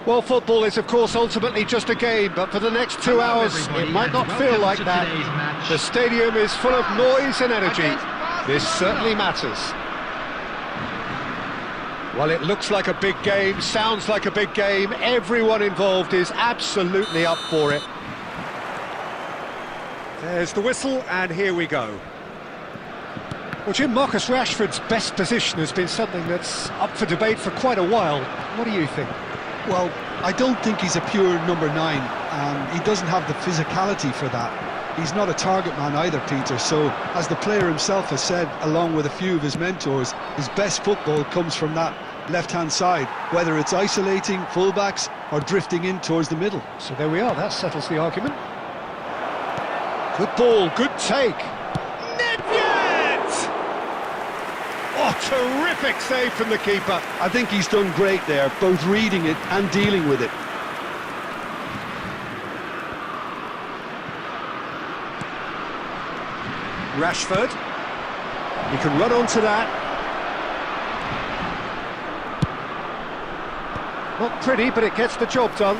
Well, football is, of course, ultimately just a game, but for the next 2 hours, it might not feel like that. The stadium is full of noise and energy. This certainly matters. Well, it looks like a big game, sounds like a big game. Everyone involved is absolutely up for it. There's the whistle, and here we go. Well, Jim, Marcus Rashford's best position has been something that's up for debate for quite a while. What do you think? Well, I don't think he's a pure number 9. He doesn't have the physicality for that. He's not a target man either, Peter, so as the player himself has said, along with a few of his mentors, his best football comes from that left-hand side, whether it's isolating fullbacks or drifting in towards the middle. So there we are, that settles the argument. Good ball, good take. Oh, terrific save from the keeper. I think he's done great there, both reading it and dealing with it. Rashford. He can run onto that. Not pretty, but it gets the job done.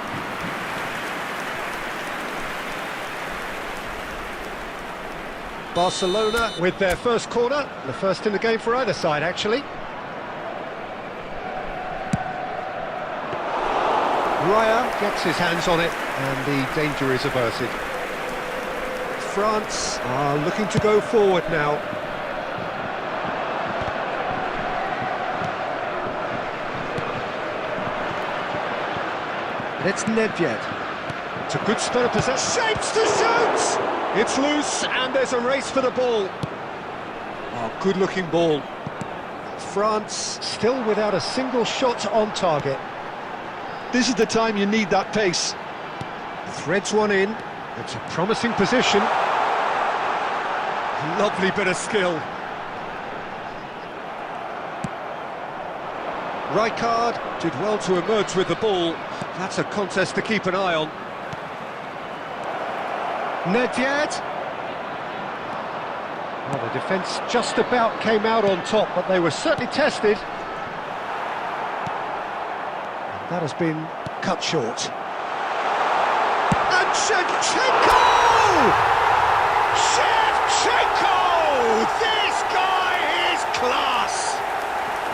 Barcelona with their first corner, the first in the game for either side, actually. Raya gets his hands on it, and the danger is averted. France are looking to go forward now. It's Nedved. It's a good spell of possession. Shapes to shoot! It's loose, and there's a race for the ball. Oh, good-looking ball. France still without a single shot on target. This is the time you need that pace. Threads one in. It's a promising position. Lovely bit of skill. Rijkaard did well to emerge with the ball. That's a contest to keep an eye on. Nedved. Well, the defence just about came out on top, but they were certainly tested. And that has been cut short. And Shevchenko! Shevchenko! This guy is class!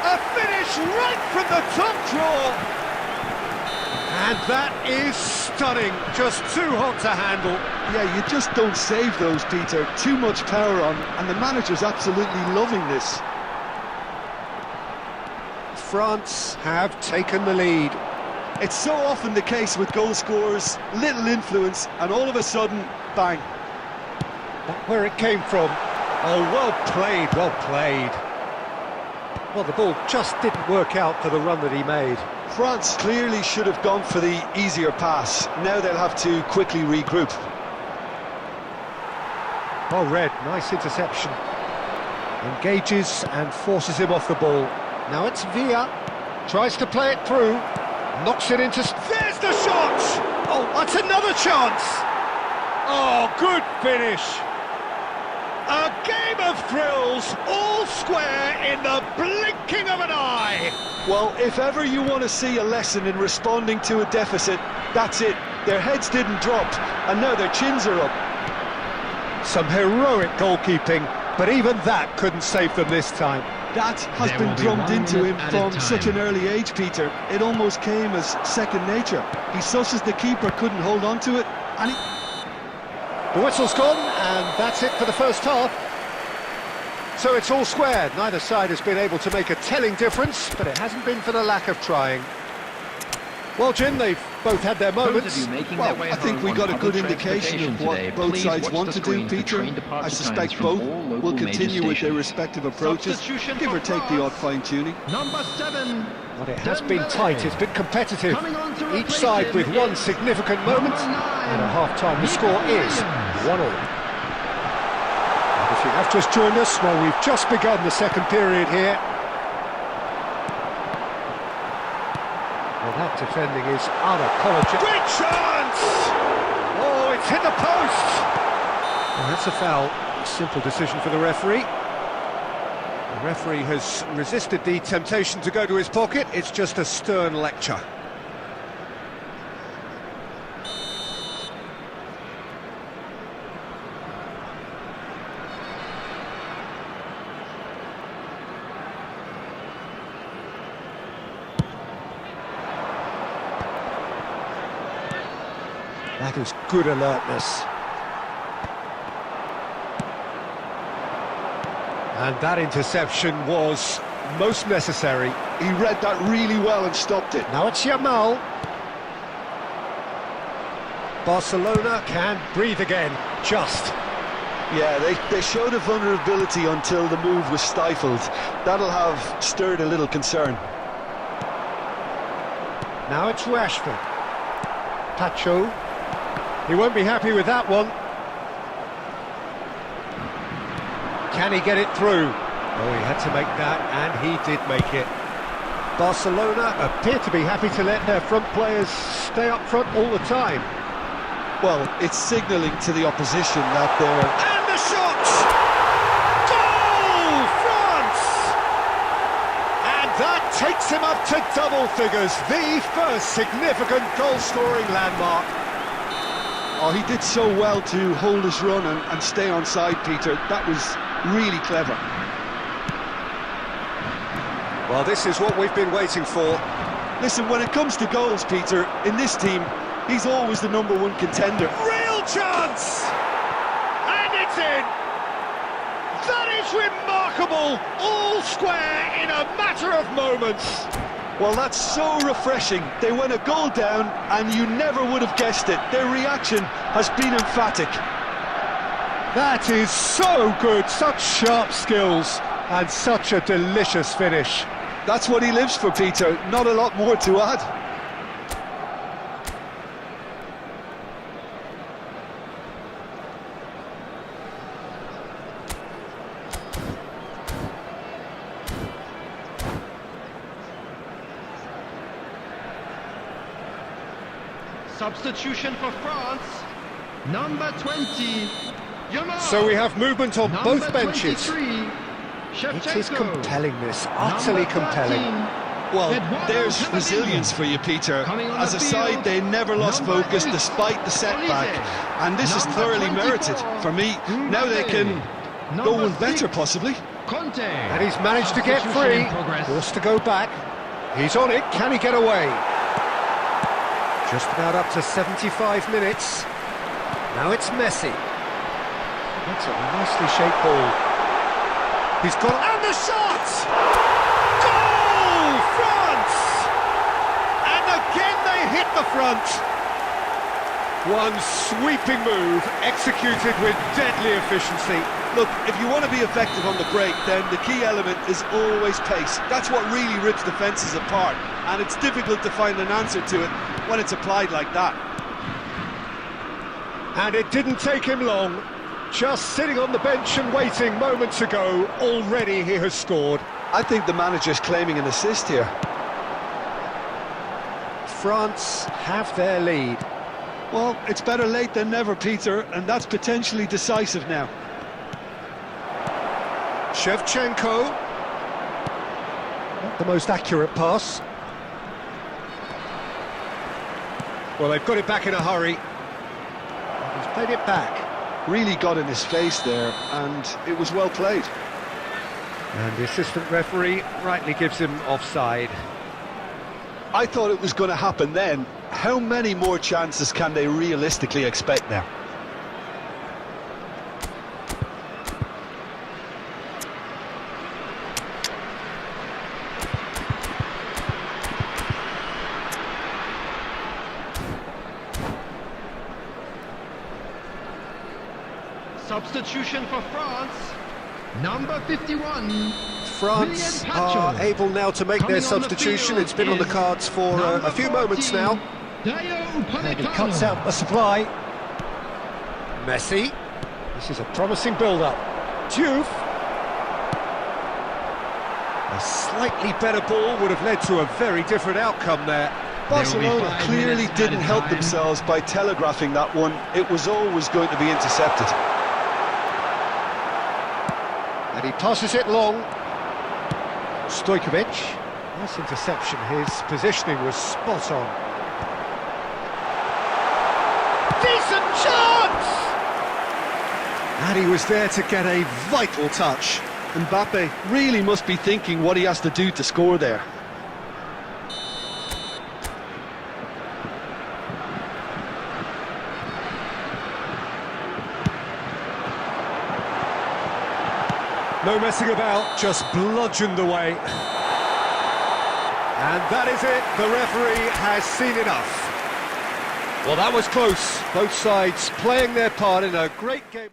A finish right from the top draw. And that is stunning, just too hot to handle. Yeah, you just don't save those, Peter. Too much power on, and the manager's absolutely loving this. France have taken the lead. It's so often the case with goal scorers, little influence, and all of a sudden, bang. That's where it came from. Oh, well played, well played. Well, the ball just didn't work out for the run that he made. France clearly should have gone for the easier pass. Now they'll have to quickly regroup. Oh, Red, nice interception. Engages and forces him off the ball. Now it's Villa. Tries to play it through. Knocks it into... There's the shot! Oh, that's another chance! Oh, good finish. A game of thrills, all square in the blinking of an eye. Well, if ever you want to see a lesson in responding to a deficit, that's it. Their heads didn't drop, and now their chins are up. Some heroic goalkeeping, but even that couldn't save them this time. That has been drummed into him from such an early age, Peter. It almost came as second nature. He susses the keeper couldn't hold on to it, and he... The whistle's gone, and that's it for the first half. So it's all square. Neither side has been able to make a telling difference, but it hasn't been for the lack of trying. Well, Jim, they've both had their moments. Well, I think we got a good indication of what both sides want to do, Peter. I suspect both will continue with their respective approaches, give or take the odd fine-tuning. Number 7. But it has been tight, it's been competitive. Each side with one significant moment, and at half-time the score is 1-1. And if you have just joined us, well, we've just begun the second period here. Well, that defending is unapologetic. Great chance! Oh, it's hit the post! And that's a foul. Simple decision for the referee. The referee has resisted the temptation to go to his pocket. It's just a stern lecture. That is good alertness. And that interception was most necessary. He read that really well and stopped it. Now it's Yamal. Barcelona can breathe again, just. Yeah, they showed a vulnerability until the move was stifled. That'll have stirred a little concern. Now it's Rashford. Pacho. He won't be happy with that one. Can he get it through? Oh, he had to make that, and he did make it. Barcelona appear to be happy to let their front players stay up front all the time. Well, it's signalling to the opposition that they're... And the shot! Goal! France! And that takes him up to double figures, the first significant goal-scoring landmark. Oh, he did so well to hold his run and stay on side, Peter. That was really clever. Well, this is what we've been waiting for. Listen, when it comes to goals, Peter, in this team, he's always the #1 contender. Real chance! And it's in! That is remarkable! All square in a matter of moments. Well, that's so refreshing. They went a goal down, and you never would have guessed it. Their reaction has been emphatic. That is so good, such sharp skills and such a delicious finish. That's what he lives for, Peter. Not a lot more to add. Substitution for France, number 20. So we have movement on Number both benches. 23, It is Shevchenko. compelling, this, utterly Number 13, compelling. Well, Eduardo there's Camavinga. resilience for you, Peter. Coming on As the a side, field, they never lost number focus 8, despite the setback. Olise. And this is Number thoroughly 24, merited. For me, now they can go Number one better, 6, possibly. Conte. And he's managed to get Substitution free, in progress. forced to go back. He's on it, can he get away? Just about up to 75 minutes. Now it's Messi. That's a nicely shaped ball. He's got, and the shot! Goal! France! And again they hit the front. One sweeping move, executed with deadly efficiency. Look, if you want to be effective on the break, then the key element is always pace. That's what really rips defences apart, and it's difficult to find an answer to it when it's applied like that. And it didn't take him long. Just sitting on the bench and waiting moments ago, already he has scored. I think the manager's claiming an assist here. France have their lead. Well, it's better late than never, Peter, and that's potentially decisive now. Shevchenko. Not the most accurate pass. Well, they've got it back in a hurry. He's played it back. Really got in his face there, and it was well played. And the assistant referee rightly gives him offside. I thought it was going to happen then. How many more chances can they realistically expect now? Substitution for France, number 51. France William are Pacho. able now to make Coming their on the substitution. field It's been on the is cards for number a few 14, moments now. And he cuts out the supply. Messi. This is a promising build-up. Diouf. A slightly better ball would have led to a very different outcome there. Barcelona 5 clearly minutes didn't added help time. themselves by telegraphing that one. It was always going to be intercepted. And he passes it long. Stojkovic. Nice interception. His positioning was spot on. Decent chance! And he was there to get a vital touch. Mbappe really must be thinking what he has to do to score there. No messing about, just bludgeoned away. And that is it, the referee has seen enough. Well, that was close. Both sides playing their part in a great game.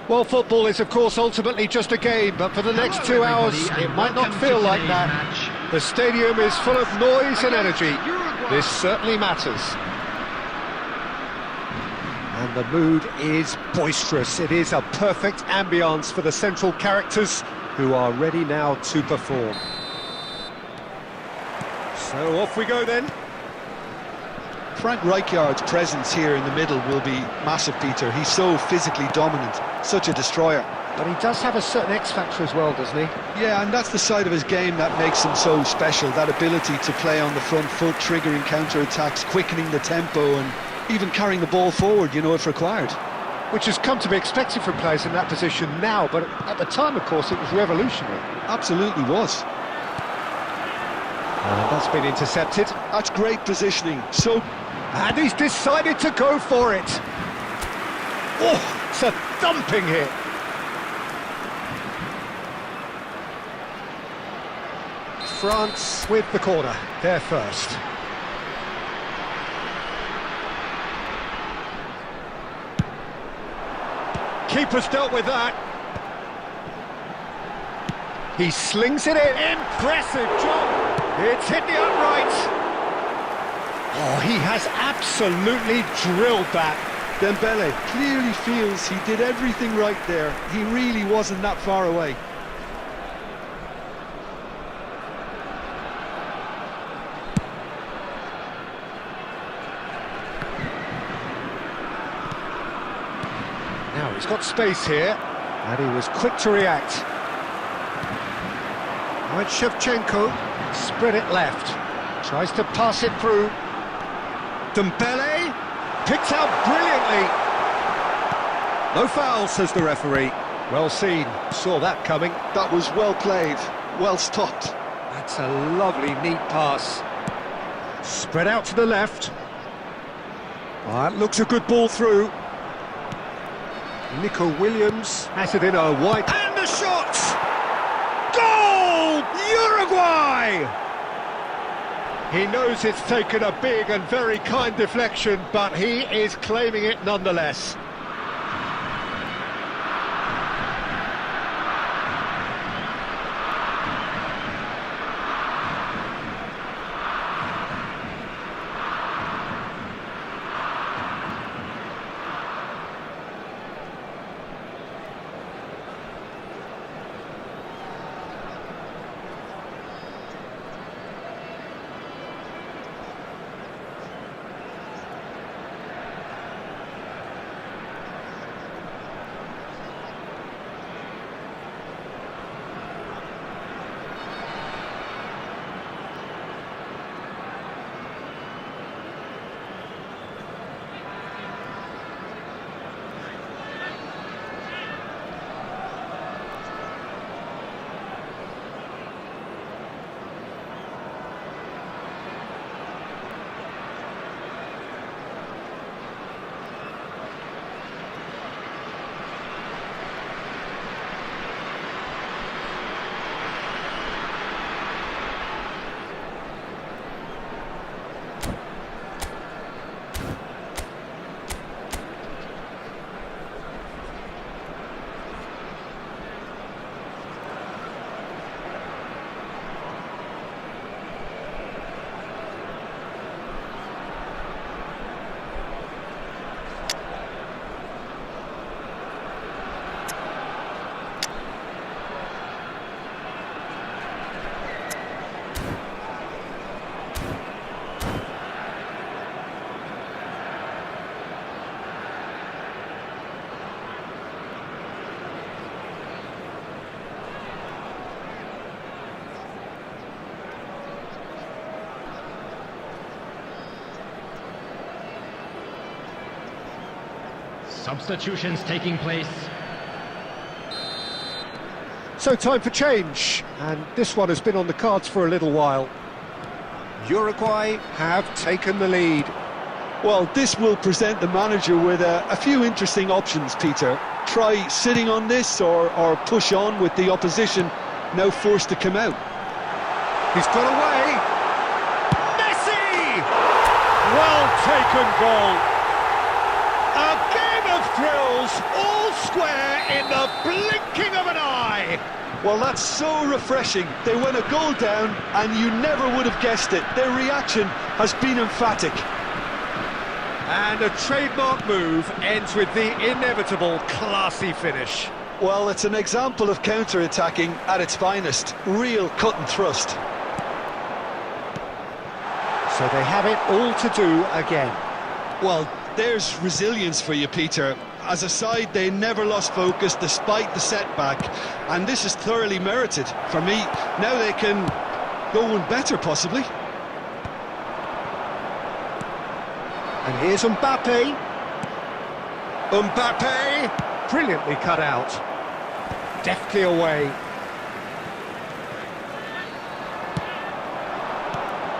Well, football is, of course, ultimately just a game, but for the next Hello, 2 hours, everybody, it and might not welcome feel to like today's that. match. The stadium is full of noise and energy. Uruguay. This certainly matters. And the mood is boisterous. It is a perfect ambience for the central characters who are ready now to perform. So off we go then. Frank Rijkaard's presence here in the middle will be massive, Peter. He's so physically dominant, such a destroyer. But he does have a certain X-factor as well, doesn't he? Yeah, and that's the side of his game that makes him so special, that ability to play on the front foot, triggering counter-attacks, quickening the tempo, and even carrying the ball forward, if required. Which has come to be expected from players in that position now, but at the time, of course, it was revolutionary. Absolutely was. And that's been intercepted. That's great positioning. And he's decided to go for it. Oh, it's a thumping hit. France with the corner, they're first. Keeper's dealt with that. He slings it in. Impressive job. It's hit the upright. Oh, he has absolutely drilled that. Dembele clearly feels he did everything right there. He really wasn't that far away. Now he's got space here, and he was quick to react. Now it's Shevchenko, spread it left, tries to pass it through. Dembele picks out brilliantly. No foul, says the referee. Well seen, saw that coming. That was well played, well stopped. That's a lovely, neat pass. Spread out to the left. Oh, that looks a good ball through. Nico Williams has it in a wide... And the shot! Goal! Uruguay! He knows it's taken a big and very kind deflection, but he is claiming it nonetheless. Substitutions taking place. So time for change, and this one has been on the cards for a little while. Uruguay have taken the lead. Well, this will present the manager with a few interesting options, Peter. Try sitting on this or push on with the opposition now forced to come out. He's got away. Messi! Well taken goal. A game of thrills, all square in the blinking of an eye. Well, that's so refreshing. They went a goal down and you never would have guessed it. Their reaction has been emphatic. And a trademark move ends with the inevitable classy finish. Well, it's an example of counter-attacking at its finest. Real cut and thrust. So they have it all to do again. Well, there's resilience for you, Peter. As a side, they never lost focus despite the setback, and this is thoroughly merited. For me, now they can go one better, possibly. And here's Mbappe. Mbappe, brilliantly cut out. Deftly away.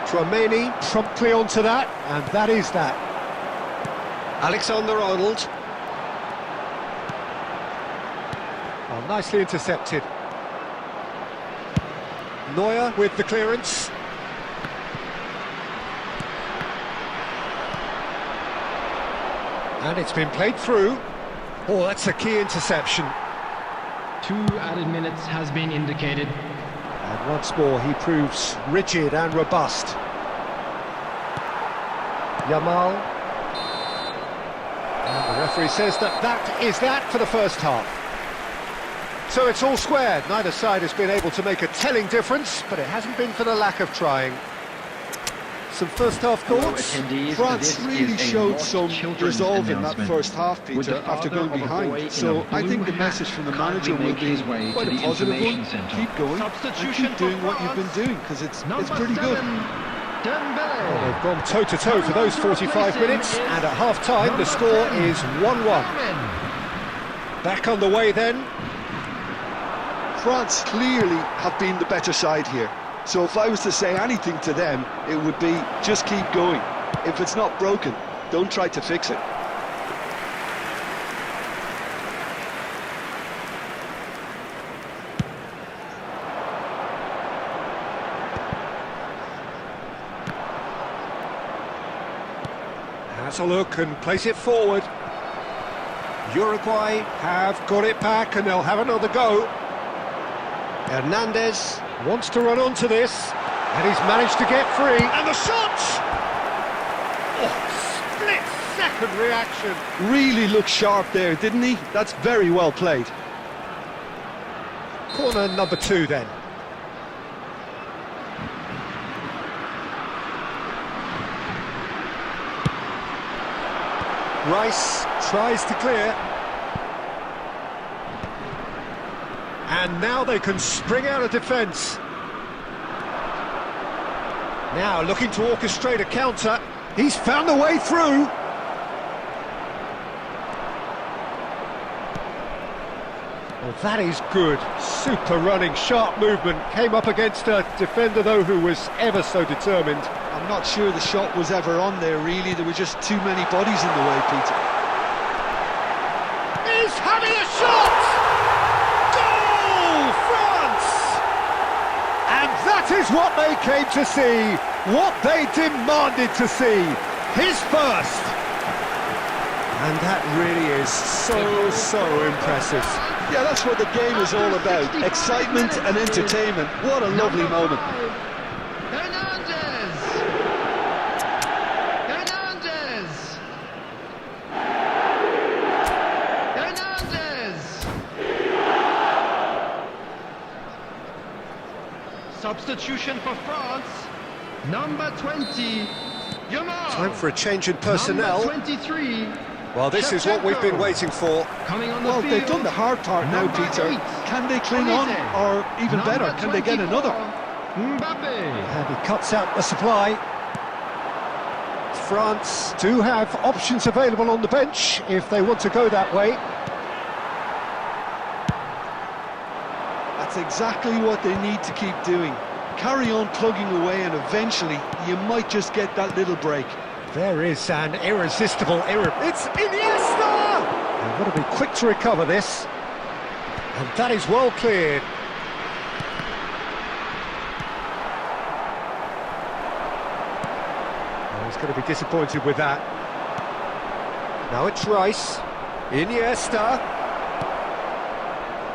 Tchouaméni promptly onto that, and that is that. Alexander-Arnold. Oh, nicely intercepted. Neuer with the clearance. And it's been played through. Oh, that's a key interception. 2 added minutes has been indicated. And once more he proves rigid and robust. Yamal. And the referee says that is that for the first half. So it's all squared. Neither side has been able to make a telling difference, but it hasn't been for the lack of trying. Some first half thoughts? France really showed some resolve in that first half, Peter, after going behind. So I think the message from the manager will be quite a positive one. Keep going and keep doing what you've been doing, because it's pretty good. Well, they've gone toe-to-toe for those 45 minutes, and at half-time the score is 1-1. Back on the way then. France clearly have been the better side here. So if I was to say anything to them, it would be just keep going. If it's not broken, don't try to fix it. Has a look and plays it forward. Uruguay have got it back and they'll have another go. Hernandez wants to run onto this, and he's managed to get free. And the shot! Oh, split-second reaction. Really looked sharp there, didn't he? That's very well played. Corner number 2 then. Rice tries to clear. And now they can spring out of defence. Now looking to orchestrate a counter. He's found a way through. Well, that is good. Super running, sharp movement. Came up against a defender, though, who was ever so determined. I'm not sure the shot was ever on there, really. There were just too many bodies in the way, Peter. He's having a shot! Goal, France! And that is what they came to see, what they demanded to see. His first! And that really is so impressive. Yeah, that's what the game is all about. Excitement and entertainment. What a lovely moment. Substitution for France, number 20, Yamal. Time for a change in personnel. Number 23. Well, this is what we've been waiting for. Coming on the Well, field, they've done the hard part now, number Peter. 8. Can they cling on? Or even better, can they get another? Mbappe. And he cuts out the supply. France do have options available on the bench if they want to go that way. That's exactly what they need to keep doing. Carry on plugging away, and eventually you might just get that little break. There is an irresistible error. It's Iniesta! They've got to be quick to recover this. And that is well cleared. Oh, he's going to be disappointed with that. Now it's Rice. Iniesta.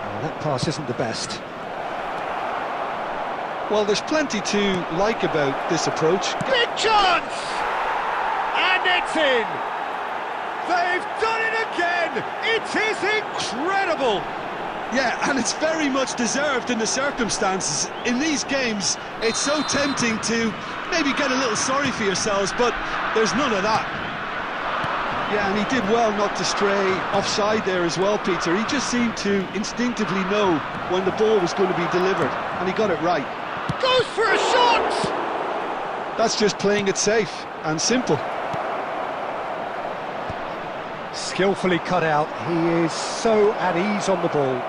Oh, that pass isn't the best. Well, there's plenty to like about this approach. Big chance! And it's in! They've done it again! It is incredible! Yeah, and it's very much deserved in the circumstances. In these games, it's so tempting to maybe get a little sorry for yourselves, but there's none of that. Yeah, and he did well not to stray offside there as well, Peter. He just seemed to instinctively know when the ball was going to be delivered, and he got it right. Goes for a shot! That's just playing it safe and simple. Skillfully cut out. He is so at ease on the ball.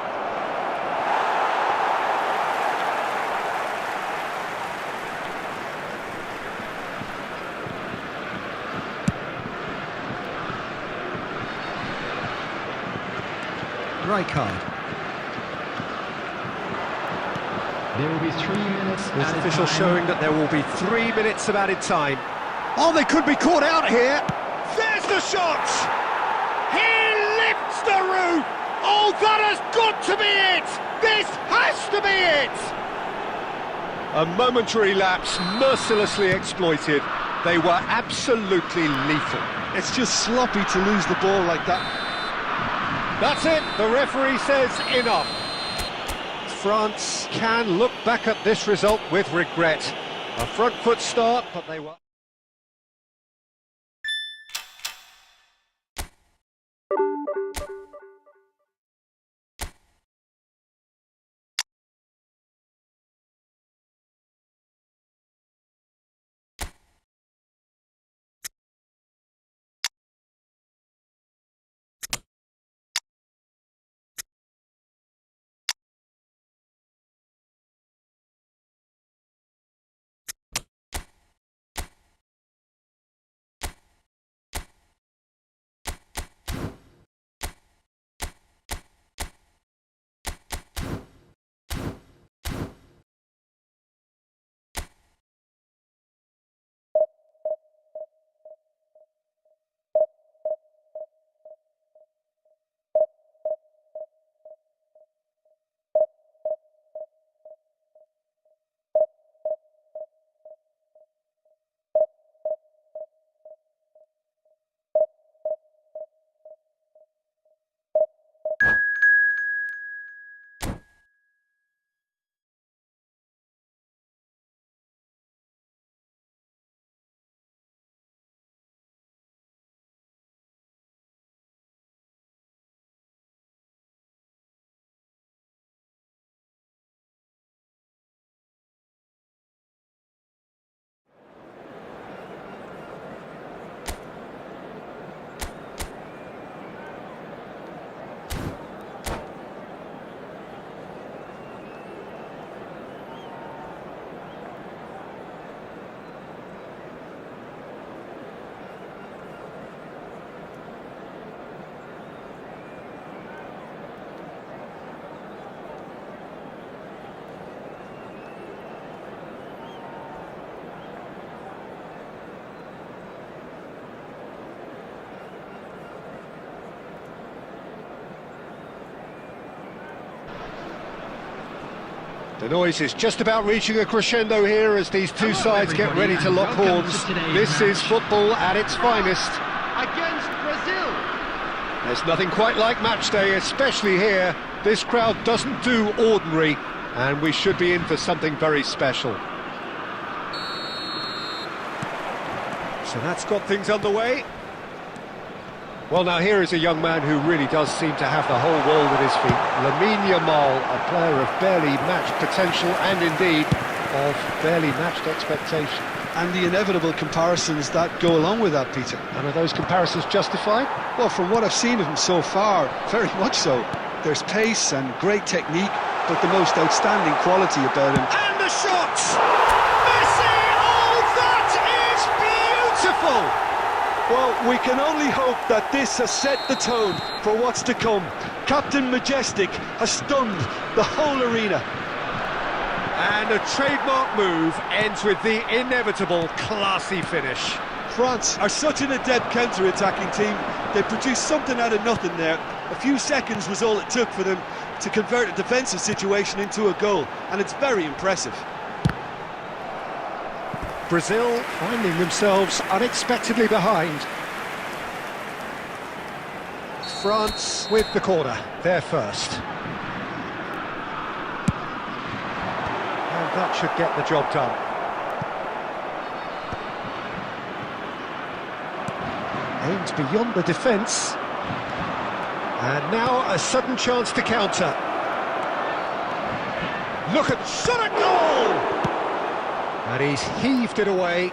Right card. There will be 3 minutes This added official time. showing that there will be 3 minutes of added time. Oh, they could be caught out here. There's the shot! He lifts the roof! Oh, that has got to be it! This has to be it! A momentary lapse, mercilessly exploited. They were absolutely lethal. It's just sloppy to lose the ball like that. That's it, the referee says enough. France can look back at this result with regret. A front foot start, but they were... The noise is just about reaching a crescendo here as these two sides get ready to lock horns. This is football at its finest. Against Brazil. There's nothing quite like match day, especially here. This crowd doesn't do ordinary, and we should be in for something very special. So that's got things underway. Well, now here is a young man who really does seem to have the whole world at his feet. Lamine Yamal, a player of barely matched potential and indeed of barely matched expectation. And the inevitable comparisons that go along with that, Peter. And are those comparisons justified? Well, from what I've seen of him so far, very much so. There's pace and great technique, but the most outstanding quality about him. And the shots! Messi! Oh, that is beautiful! Well, we can only hope that this has set the tone for what's to come. Captain Majestic has stunned the whole arena. And a trademark move ends with the inevitable classy finish. France are such an adept counter-attacking team. They produced something out of nothing there. A few seconds was all it took for them to convert a defensive situation into a goal, and it's very impressive. Brazil finding themselves unexpectedly behind. France with the corner, they're first. And that should get the job done. Aims beyond the defence. And now a sudden chance to counter. Look at shot at goal! And he's heaved it away.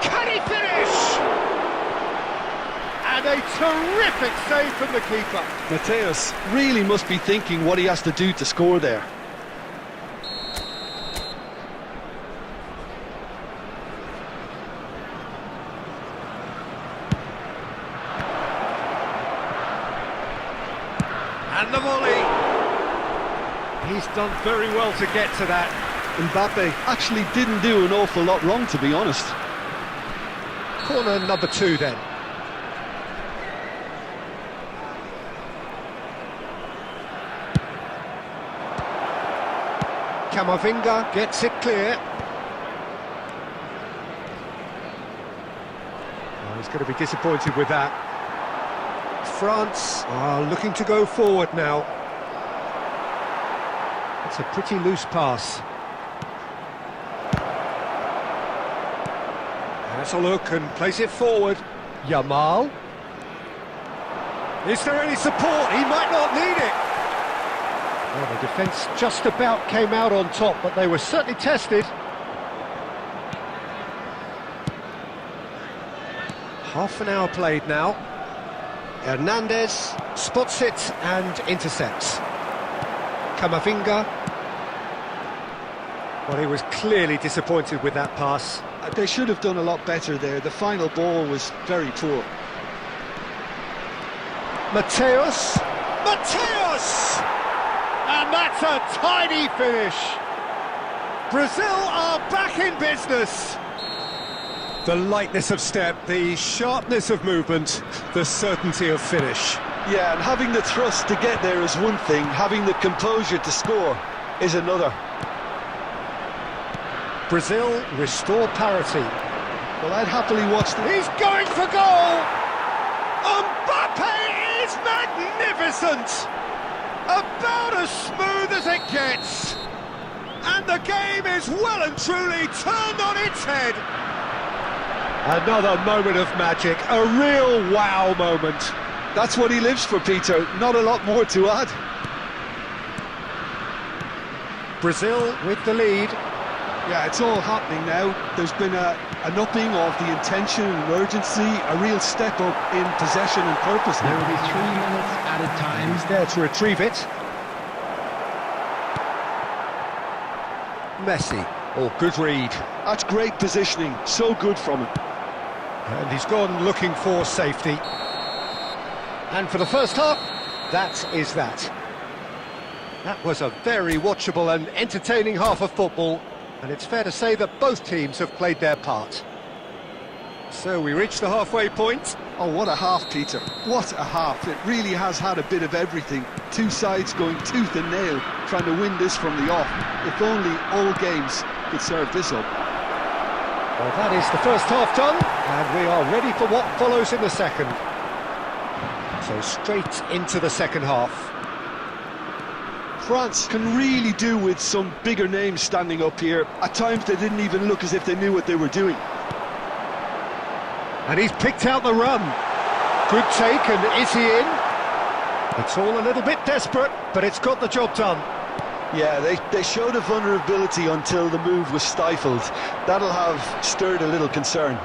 Can he finish? And a terrific save from the keeper. Mateus really must be thinking what he has to do to score there. And the volley. He's done very well to get to that. Mbappe actually didn't do an awful lot wrong, to be honest. Corner number 2 then. Camavinga gets it clear. Oh, he's going to be disappointed with that. France are looking to go forward now. It's a pretty loose pass. Has a look and plays it forward. Yamal. Is there any support? He might not need it. Well, the defence just about came out on top, but they were certainly tested. Half an hour played now. Hernandez spots it and intercepts. Camavinga. Well, he was clearly disappointed with that pass. They should have done a lot better there. The final ball was very poor. Mateus! Mateus! And that's a tidy finish! Brazil are back in business! The lightness of step, the sharpness of movement, the certainty of finish. Yeah, and having the thrust to get there is one thing, having the composure to score is another. Brazil restore parity. Well, I'd happily watch the... He's going for goal! Mbappe is magnificent! About as smooth as it gets! And the game is well and truly turned on its head! Another moment of magic, a real wow moment. That's what he lives for, Peter. Not a lot more to add. Brazil with the lead. Yeah, it's all happening now. There's been an upping of the intention and urgency, a real step up in possession and purpose. There will be 3 minutes added time. He's there to retrieve it. Messi. Oh, good read. That's great positioning. So good from him. And he's gone looking for safety. And for the first half, that is that. That was a very watchable and entertaining half of football. And it's fair to say that both teams have played their part. So we reach the halfway point. Oh, what a half, Peter. What a half. It really has had a bit of everything. Two sides going tooth and nail, trying to win this from the off. If only all games could serve this up. Well, that is the first half done, and we are ready for what follows in the second. So straight into the second half. France can really do with some bigger names standing up here. At times they didn't even look as if they knew what they were doing. And he's picked out the run. Good take, and is he in? It's all a little bit desperate, but it's got the job done. Yeah, they showed a vulnerability until the move was stifled. That'll have stirred a little concern.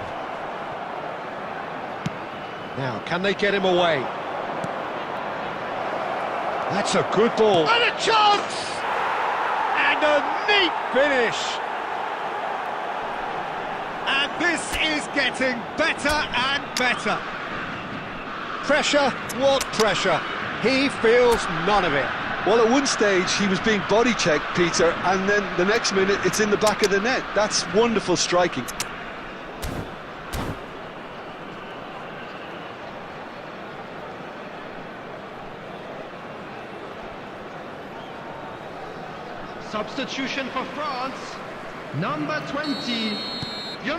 Now, can they get him away? That's a good ball. And a chance! And a neat finish! And this is getting better and better. Pressure, what pressure? He feels none of it. Well, at one stage he was being body checked, Peter, and then the next minute it's in the back of the net. That's wonderful striking. Substitution for France, number 20.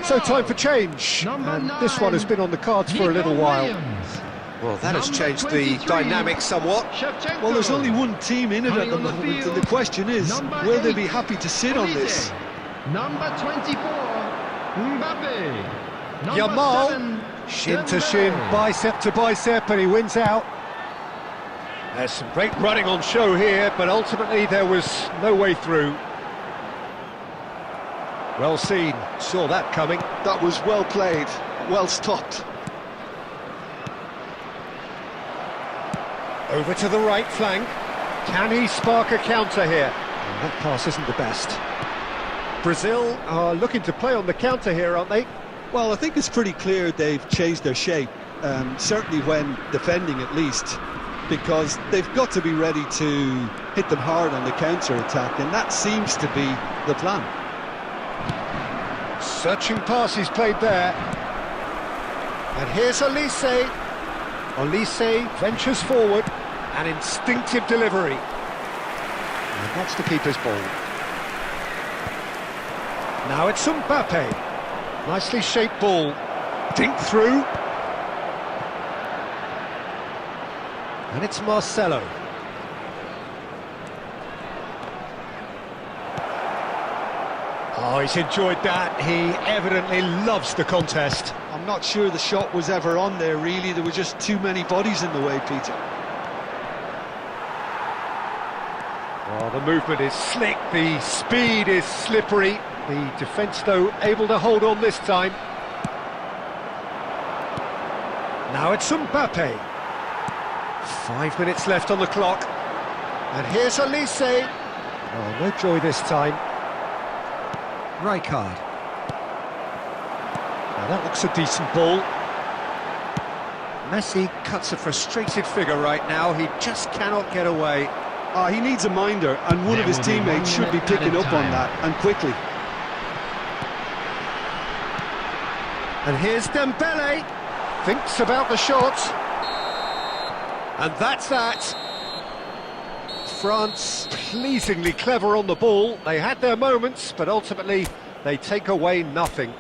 So time for change, and this one has been on the cards for a little while. Well, that has changed the dynamic somewhat. Well, there's only one team in it at the moment, and the question is, will they be happy to sit on this? Number 24, Mbappe. Yamal, shin to shin, bicep to bicep, and he wins out. There's some great running on show here, but ultimately there was no way through. Well seen, saw that coming. That was well played, well stopped. Over to the right flank. Can he spark a counter here? And that pass isn't the best. Brazil are looking to play on the counter here, aren't they? Well, I think it's pretty clear they've changed their shape, certainly when defending at least. because they've got to be ready to hit them hard on the counter-attack, and that seems to be the plan. Searching passes played there. And here's Olise. Olise ventures forward, an instinctive delivery. And that's the keeper's ball. Now it's Mbappe. Nicely shaped ball. Dink through. And it's Marcelo. Oh, he's enjoyed that. He evidently loves the contest. I'm not sure the shot was ever on there, really. There were just too many bodies in the way, Peter. Oh, the movement is slick, the speed is slippery. The defence, though, able to hold on this time. Now it's Mbappe. 5 minutes left on the clock. And here's Olise. Oh, no joy this time. Rijkaard. Now that looks a decent ball. Messi cuts a frustrated figure right now. He just cannot get away. He needs a minder, and one of his teammates should be picking up on that, and quickly. And here's Dembele. Thinks about the shot. And that's that. France pleasingly clever on the ball. They had their moments, but ultimately they take away nothing.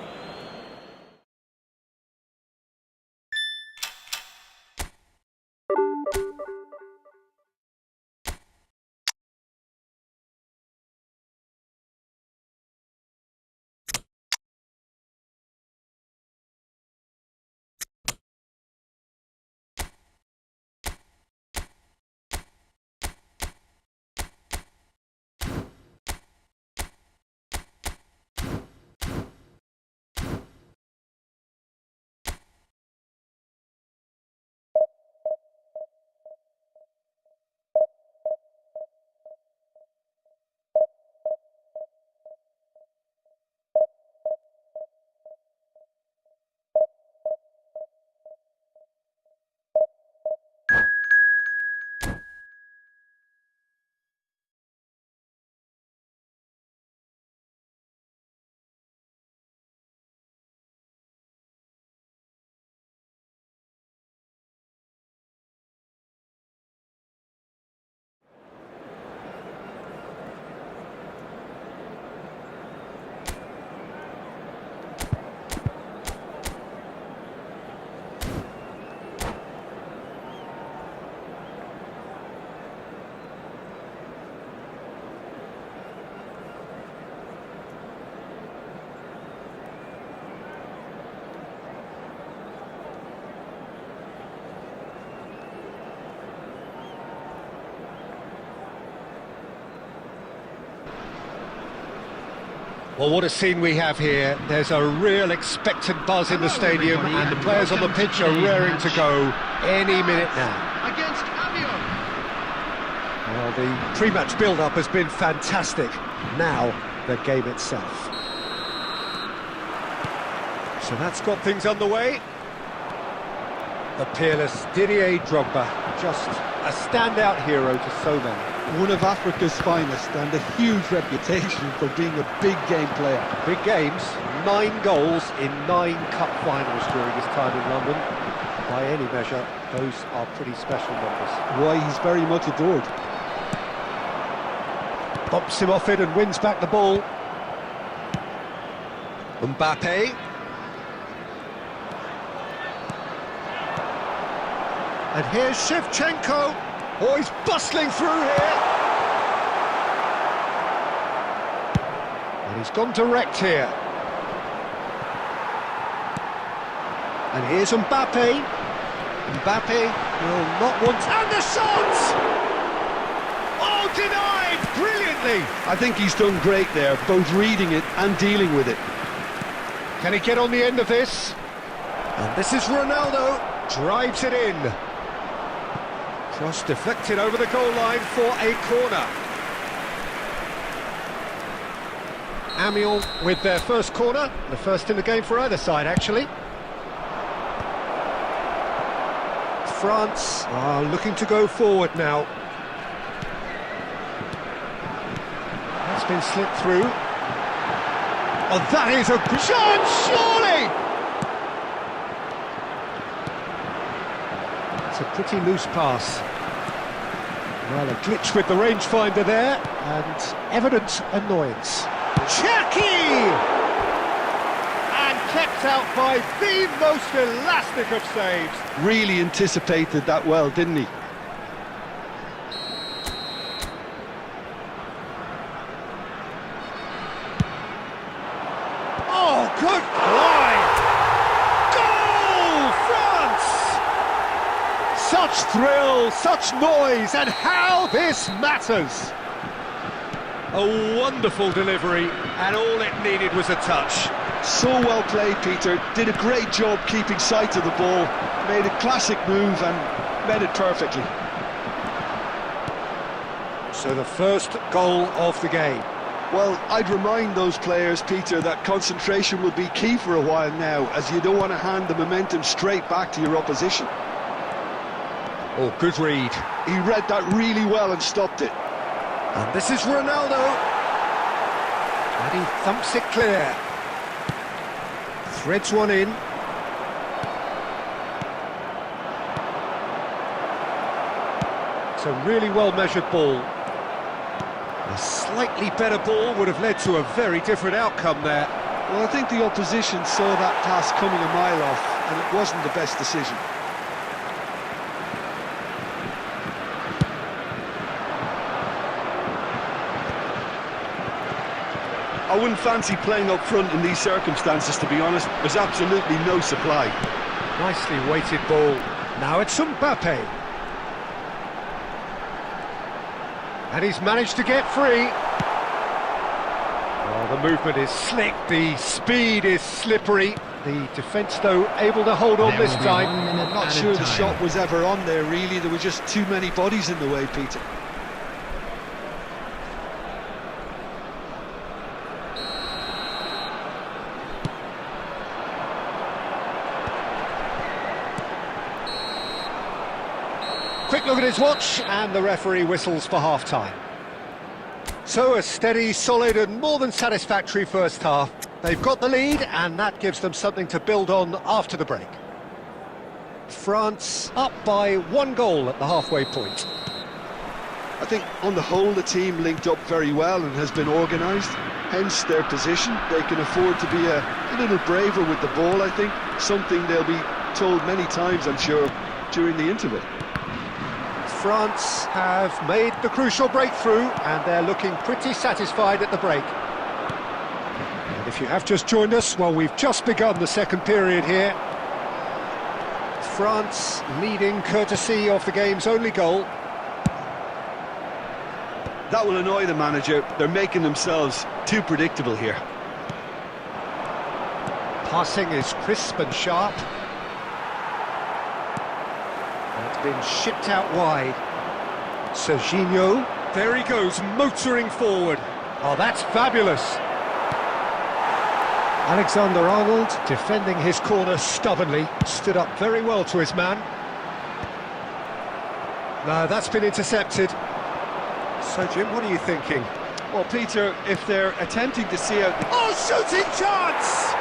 Well, what a scene we have here. There's a real expectant buzz in the stadium, and the players on the pitch are raring to go any minute now. Against Avion. Well, the pre-match build-up has been fantastic. Now, the game itself. So that's got things underway. The peerless Didier Drogba, just a standout hero to so many. One of Africa's finest, and a huge reputation for being a big game player. Big games, 9 goals in 9 cup finals during his time in London. By any measure, those are pretty special numbers. Why, he's very much adored. Bumps him off it and wins back the ball. Mbappe. And here's Shevchenko. Oh, he's bustling through here. And he's gone direct here. And here's Mbappe. Mbappe will not want... And the shot! Oh, denied! Brilliantly! I think he's done great there, both reading it and dealing with it. Can he get on the end of this? And this is Ronaldo. Drives it in. Cross deflected over the goal line for a corner. Amiens with their first corner, the first in the game for either side, actually. France are looking to go forward now. That's been slipped through. Oh, that is a chance, surely! It's a pretty loose pass. Well, a glitch with the rangefinder there, and evident annoyance. Chucky! And kept out by the most elastic of saves. Really anticipated that well, didn't he? Oh, good fly! Goal, France! Such thrill, such noise, and how this matters! A wonderful delivery, and all it needed was a touch. So well played, Peter. Did a great job keeping sight of the ball. Made a classic move and met it perfectly. So the first goal of the game. Well, I'd remind those players, Peter, that concentration will be key for a while now, as you don't want to hand the momentum straight back to your opposition. Oh, good read. He read that really well and stopped it. And this is Ronaldo. And he thumps it clear. Threads one in. It's a really well-measured ball. A slightly better ball would have led to a very different outcome there. Well, I think the opposition saw that pass coming a mile off, and it wasn't the best decision. I wouldn't fancy playing up front in these circumstances, to be honest. There's absolutely no supply. Nicely weighted ball. Now it's Mbappe. And he's managed to get free. Oh, the movement is slick, the speed is slippery. The defence, though, able to hold on There this will be time. 1 minute I'm not added sure the time. shot was ever on there, really. There were just too many bodies in the way, Peter. Quick look at his watch, and the referee whistles for half-time. So a steady, solid and more than satisfactory first half. They've got the lead, and that gives them something to build on after the break. France up by 1 goal at the halfway point. I think on the whole the team linked up very well and has been organised, hence their position. They can afford to be a little braver with the ball, I think, something they'll be told many times, I'm sure, during the interval. France have made the crucial breakthrough, and they're looking pretty satisfied at the break. And if you have just joined us, well, we've just begun the second period here. France leading courtesy of the game's only goal. That will annoy the manager. They're making themselves too predictable here. Passing is crisp and sharp. And it's been shipped out wide. Serginho, there he goes, motoring forward. Oh, that's fabulous. Alexander-Arnold, defending his corner stubbornly, stood up very well to his man. No, that's been intercepted. So, Jim, what are you thinking? Well, Peter, if they're attempting to see out the... Oh, shooting chance!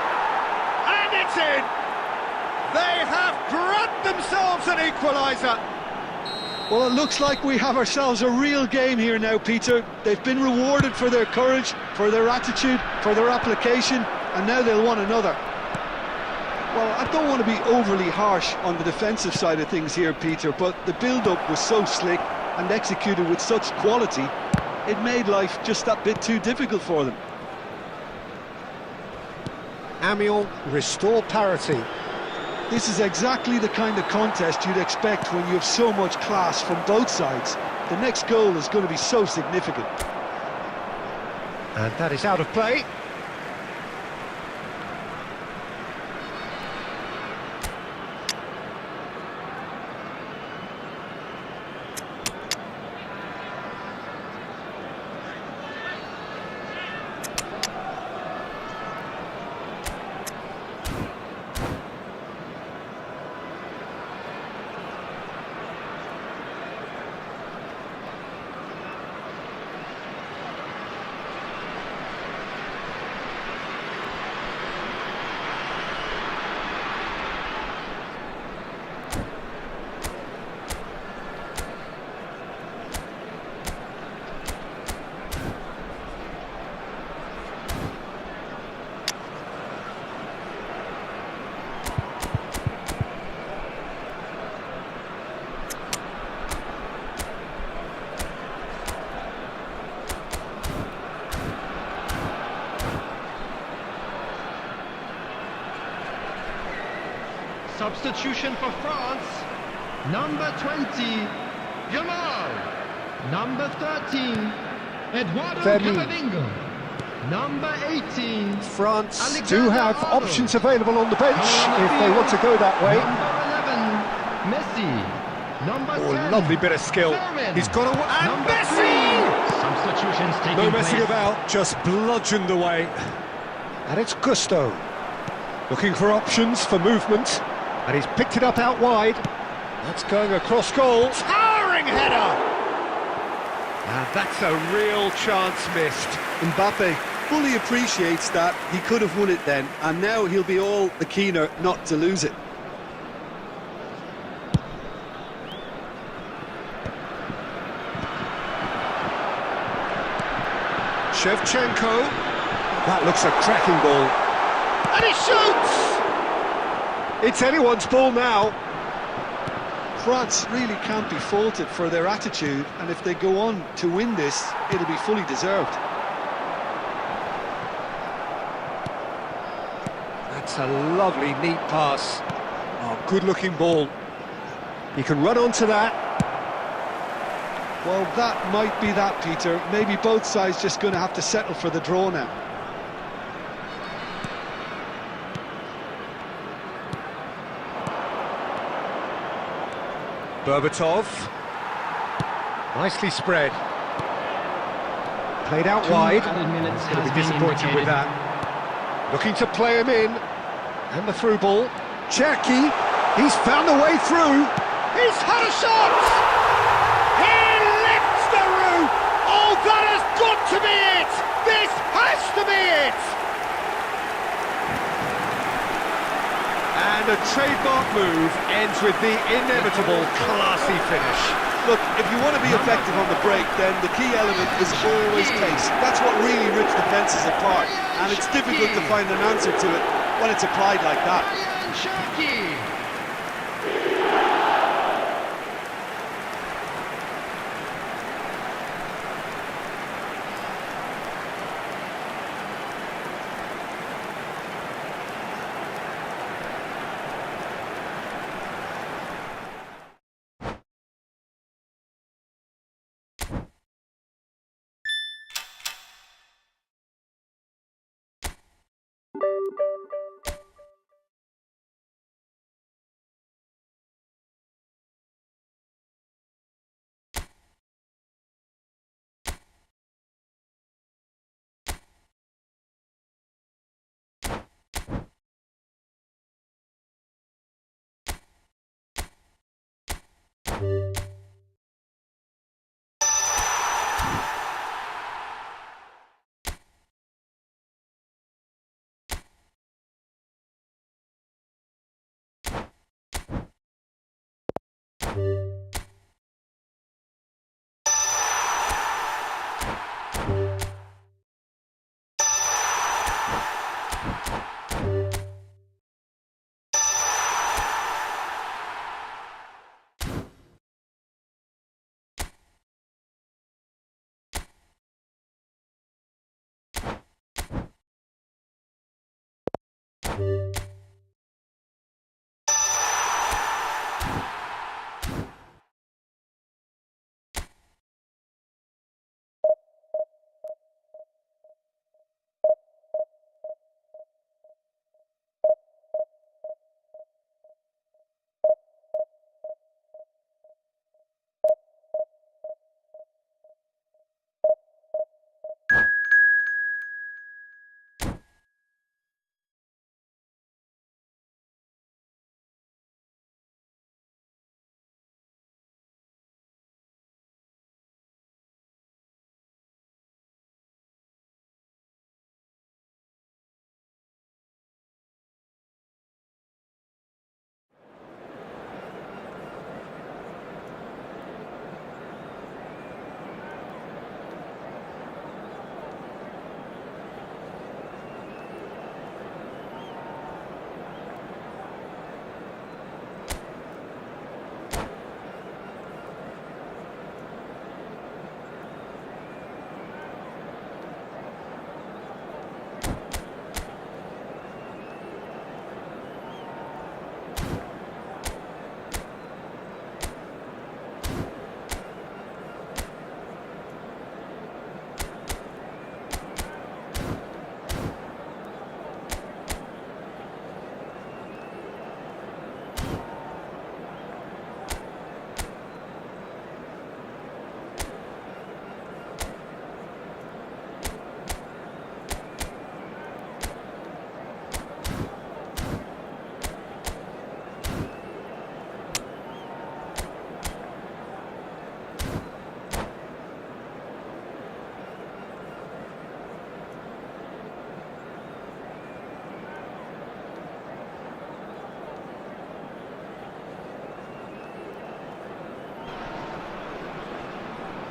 And it's in! They have grabbed themselves an equaliser. Well, it looks like we have ourselves a real game here now, Peter. They've been rewarded for their courage, for their attitude, for their application, and now they'll want another. Well, I don't want to be overly harsh on the defensive side of things here, Peter, but the build-up was so slick and executed with such quality, it made life just that bit too difficult for them. Amiens restore parity. This is exactly the kind of contest you'd expect when you have so much class from both sides. The next goal is going to be so significant. And that is out of play. Substitution for France. Number 20, Jamal. Number 13, Eduardo Femi. Camavinga. Number 18, France do Alexander have Arnold. options available on the bench On the if they want to go that way. Number 11, Messi. Number Oh, 10, lovely bit of skill. Fermin. He's got a... And Number Messi! 3, substitutions taking No place. messing about, just bludgeoned away. And it's Gusto. Looking for options for movement. And he's picked it up out wide. That's going across goal. Towering header! And that's a real chance missed. Mbappe fully appreciates that he could have won it then, and now he'll be all the keener not to lose it. Shevchenko. That looks a cracking ball. And he shoots! It's anyone's ball now. France really can't be faulted for their attitude, and if they go on to win this, it'll be fully deserved. That's a lovely, neat pass. Oh, good-looking ball. He can run onto that. Well, that might be that, Peter. Maybe both sides just going to have to settle for the draw now. Berbatov. Nicely spread. Played out wide. Added minutes Going to has be been disappointed with indicated. that. Looking to play him in. And the through ball. Cherki. He's found the way through. He's had a shot! He lifts the roof! Oh, that has got to be it! This has to be it! And a trademark move ends with the inevitable classy finish. Look, if you want to be effective on the break, then the key element is always pace. That's what really rips defences apart, and it's difficult to find an answer to it when it's applied like that. Ryan Cherki.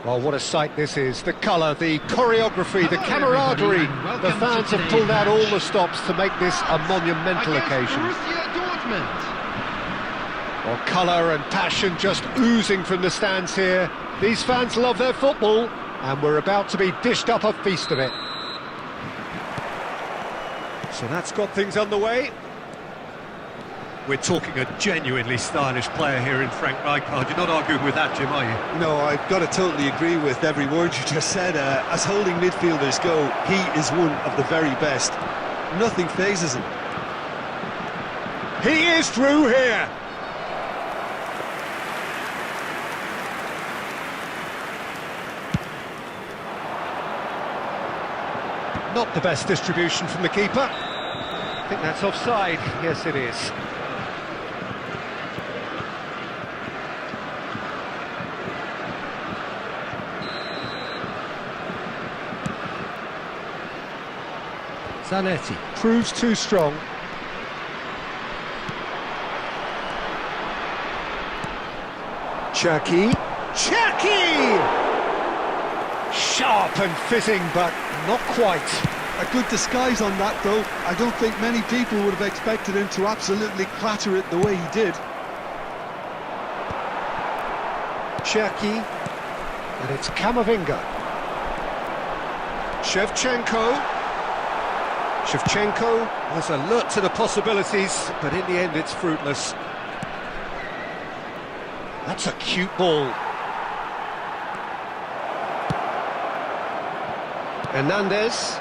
Well, what a sight this is. The colour, the choreography, the Hello, camaraderie. everybody, and The welcome fans to have pulled out today's all the stops to make this a monumental Against occasion. Borussia Dortmund. Well, colour and passion just oozing from the stands here. These fans love their football, and we're about to be dished up a feast of it. So that's got things underway. We're talking a genuinely stylish player here in Frank Rijkaard. You're not arguing with that, Jim, are you? No, I've got to totally agree with every word you just said. As holding midfielders go, he is one of the very best. Nothing phases him. He is through here. Not the best distribution from the keeper. I think that's offside. Yes, it is. Zanetti proves too strong. Cherki. Sharp and fizzing, but not quite. A good disguise on that, though. I don't think many people would have expected him to absolutely clatter it the way he did. Cherki. And it's Kamavinga. Shevchenko was alert to the possibilities, but in the end it's fruitless. That's a cute ball. Hernandez.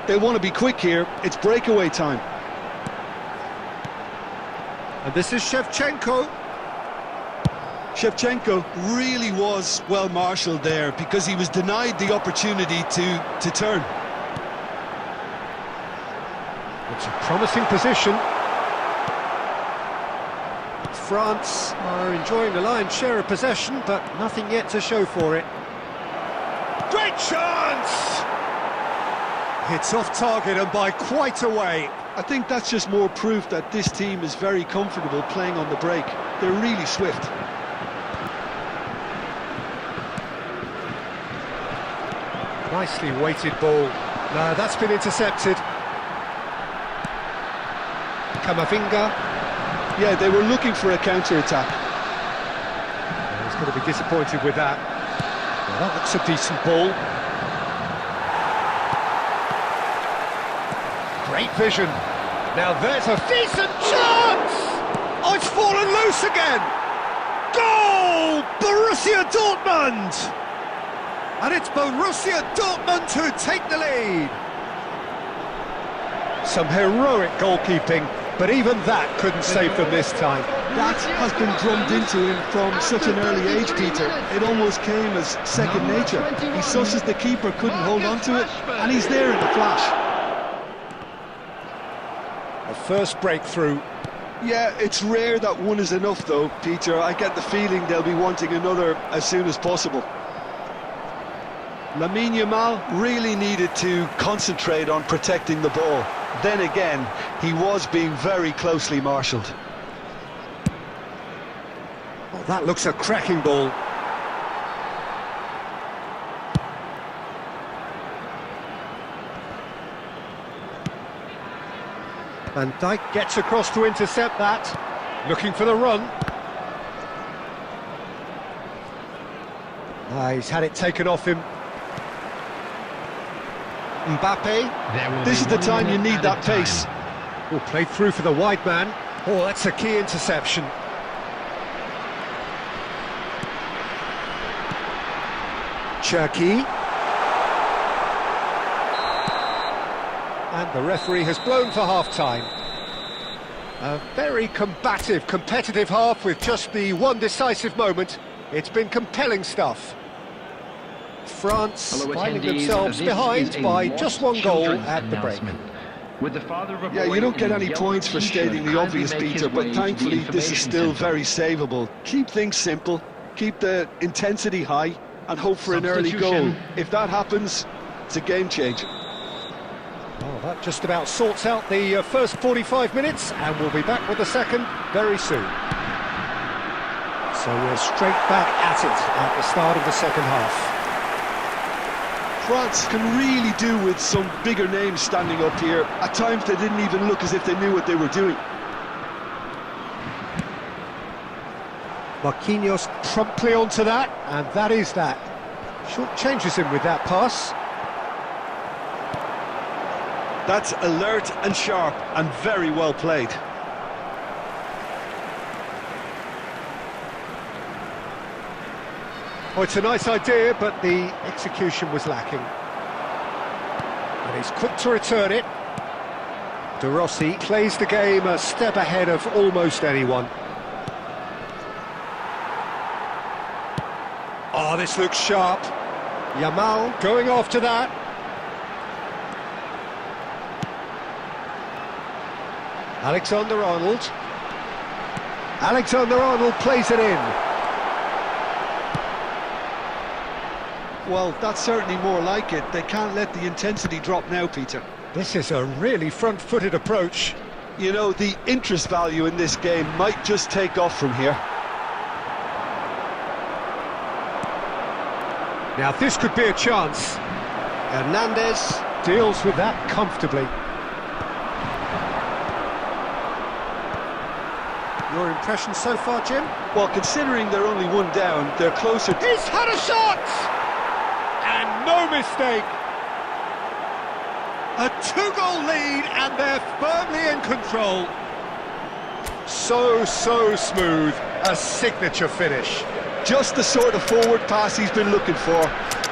They want to be quick here. It's breakaway time. And this is Shevchenko. Shevchenko really was well marshalled there because he was denied the opportunity to turn. It's a promising position. France are enjoying the lion's share of possession, but nothing yet to show for it. Great chance! It's off target and by quite a way. I think that's just more proof that this team is very comfortable playing on the break. They're really swift. Nicely weighted ball. No, that's been intercepted. Kamavinga. Yeah, they were looking for a counter-attack. He's going to be disappointed with that. Well, that looks a decent ball. Great vision. Now there's a decent chance! Oh, it's fallen loose again! Goal! Borussia Dortmund! And it's Borussia Dortmund who take the lead. Some heroic goalkeeping, but even that couldn't save them this time. That has been drummed into him from such an early age, Peter. It almost came as second nature. He susses the keeper, couldn't hold on to it, and he's there in a flash. A first breakthrough. Yeah, it's rare that one is enough, though, Peter. I get the feeling they'll be wanting another as soon as possible. Lamine Yamal really needed to concentrate on protecting the ball. Then again, he was being very closely marshalled. Oh, that looks a cracking ball. Van Dijk gets across to intercept that. Looking for the run. He's had it taken off him. Mbappe. This is the time you need that pace. Oh, played through for the wide man. Oh, that's a key interception. Cherki. And the referee has blown for half-time. A very combative, competitive half with just the one decisive moment. It's been compelling stuff. France finding themselves behind by just one goal at the break. Yeah, you don't get any points for stating the obvious, Peter, but thankfully this is still very savable. Keep things simple, keep the intensity high, and hope for an early goal. If that happens, it's a game changer. Well, that just about sorts out the first 45 minutes, and we'll be back with the second very soon. So we're straight back at it at the start of the second half. France can really do with some bigger names standing up here. At times they didn't even look as if they knew what they were doing. Marquinhos promptly onto that, and that is that. Short changes him with that pass. That's alert and sharp and very well played. Oh, it's a nice idea, but the execution was lacking. And he's quick to return it. De Rossi plays the game a step ahead of almost anyone. Oh, this looks sharp. Yamal going after that. Alexander-Arnold. Alexander-Arnold plays it in. Well, that's certainly more like it. They can't let the intensity drop now, Peter. This is a really front-footed approach. You know, the interest value in this game might just take off from here. Now this could be a chance. Hernandez deals with that comfortably. Your impression so far, Jim? Well, considering they're only one down, they're closer to... He's had a shot! And no mistake! A two-goal lead and they're firmly in control. So smooth. A signature finish. Just the sort of forward pass he's been looking for.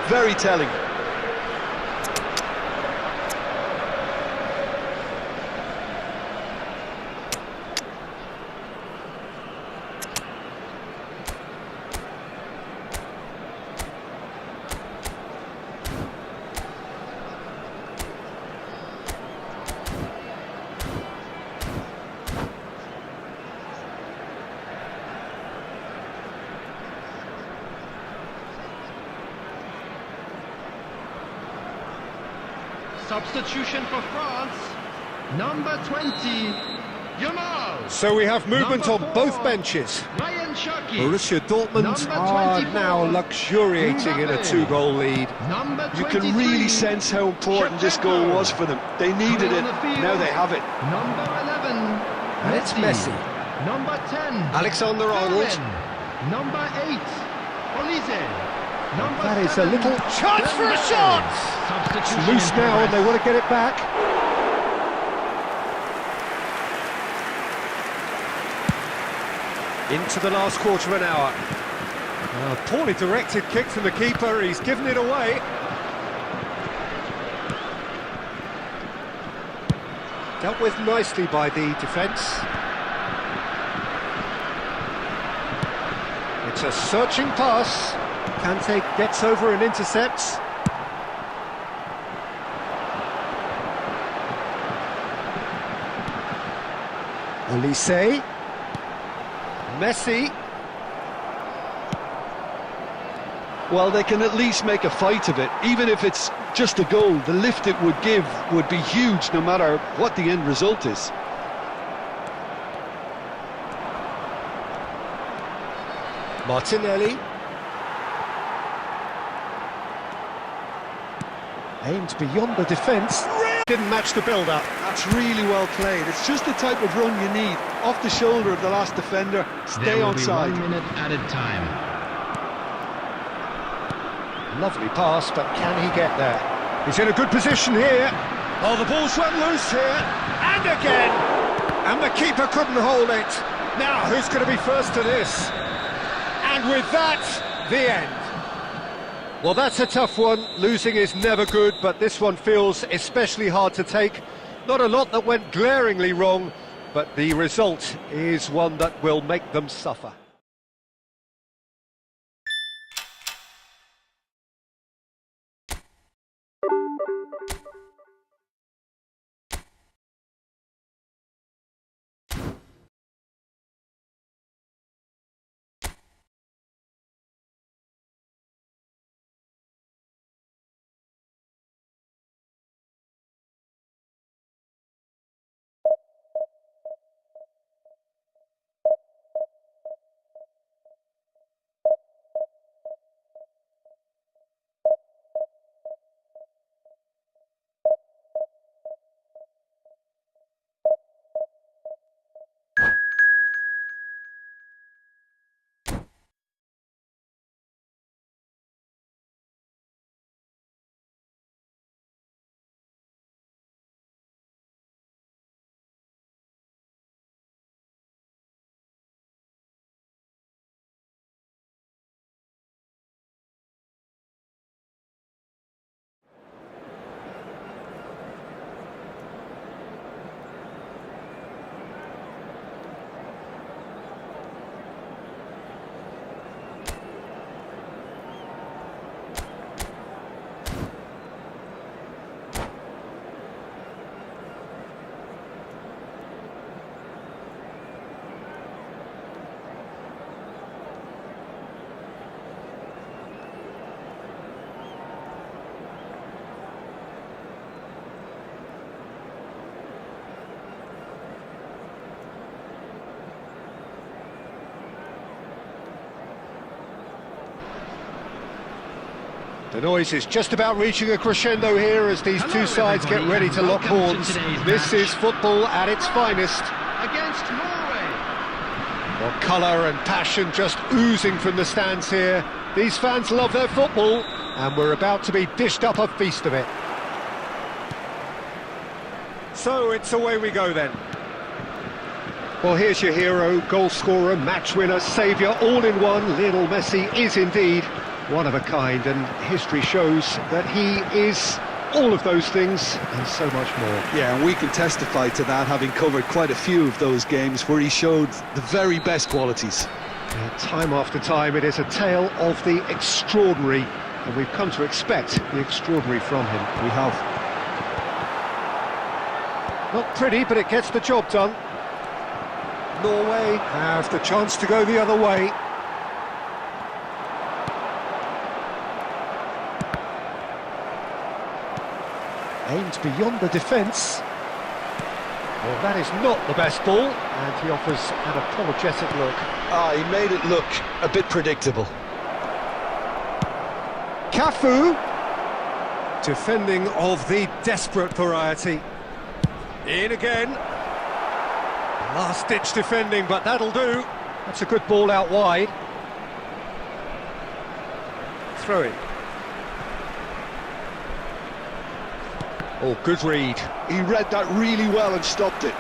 Very telling. Substitution for France. Number 20, Yamal. So we have movement Number on 4, both benches. Ryan Cherki. Borussia Dortmund Number are 24, now luxuriating in a Mbappe. two-goal lead. Number You 23, can really sense how important this goal was for them. They needed it, now they have it. Number 11, And it's Messi. Number 10, Alexander-Arnold. Vermaelen. Number 8, Olise. Number That is a 7, little chance for a shot! Substitution It's loose in now and progress. they want to get it back. Into the last quarter of an hour. A poorly directed kick from the keeper, he's given it away. Dealt with nicely by the defence. It's a searching pass. Kante gets over and intercepts. Olise. Messi. Well, they can at least make a fight of it. Even if it's just a goal, the lift it would give would be huge no matter what the end result is. Martinelli. Aimed beyond the defence. Didn't match the build-up. That's really well played. It's just the type of run you need. Off the shoulder of the last defender, stay There will on be side. 1 minute added time. Lovely pass, but can he get there? He's in a good position here. Oh, the ball's run loose here. And again. And the keeper couldn't hold it. Now, who's going to be first to this? And with that, the end. Well, that's a tough one. Losing is never good, but this one feels especially hard to take. Not a lot that went glaringly wrong, but the result is one that will make them suffer. The noise is just about reaching a crescendo here as these two sides get ready to lock horns. This is football at its finest. Against Norway. Well, colour and passion just oozing from the stands here. These fans love their football, and we're about to be dished up a feast of it. So it's away we go then. Well, here's your hero, goal scorer, match winner, saviour, all in one. Lionel Messi is indeed one of a kind, and history shows that he is all of those things and so much more. Yeah, and we can testify to that, having covered quite a few of those games where he showed the very best qualities. Time after time, it is a tale of the extraordinary, and we've come to expect the extraordinary from him. We have. Not pretty, but it gets the job done. Norway have the chance to go the other way. Aimed beyond the defence. Well, that is not the best ball, and he offers an apologetic look. He made it look a bit predictable. Cafu, defending of the desperate variety. In again. Last-ditch defending, but that'll do. That's a good ball out wide. Throw it. Oh, good read. He read that really well and stopped it.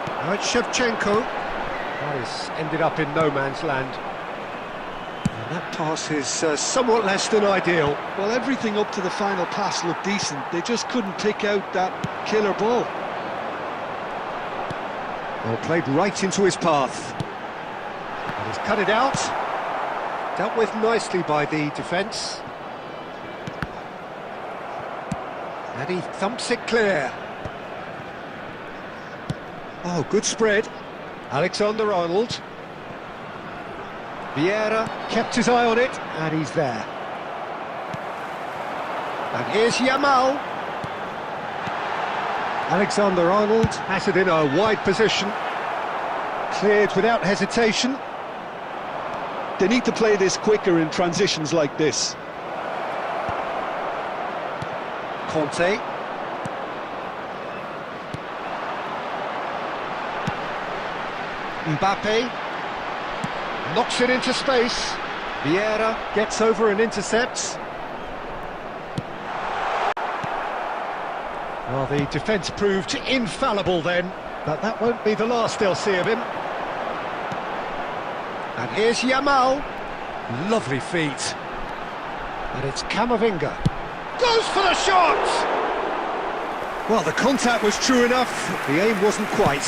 Now it's Shevchenko. That has ended up in no man's land. And that pass is somewhat less than ideal. Well, everything up to the final pass looked decent. They just couldn't pick out that killer ball. Well, played right into his path. And he's cut it out. Dealt with nicely by the defence. And he thumps it clear. Oh, good spread. Alexander-Arnold. Vieira kept his eye on it, and he's there. And here's Yamal. Alexander-Arnold has it in a wide position. Cleared without hesitation. They need to play this quicker in transitions like this. Conte. Mbappe knocks it into space. Vieira gets over and intercepts. Well, the defence proved infallible then, but that won't be the last they'll see of him. And here's Yamal. Lovely feet. And it's Camavinga. Goes for the shot! Well, the contact was true enough, the aim wasn't quite.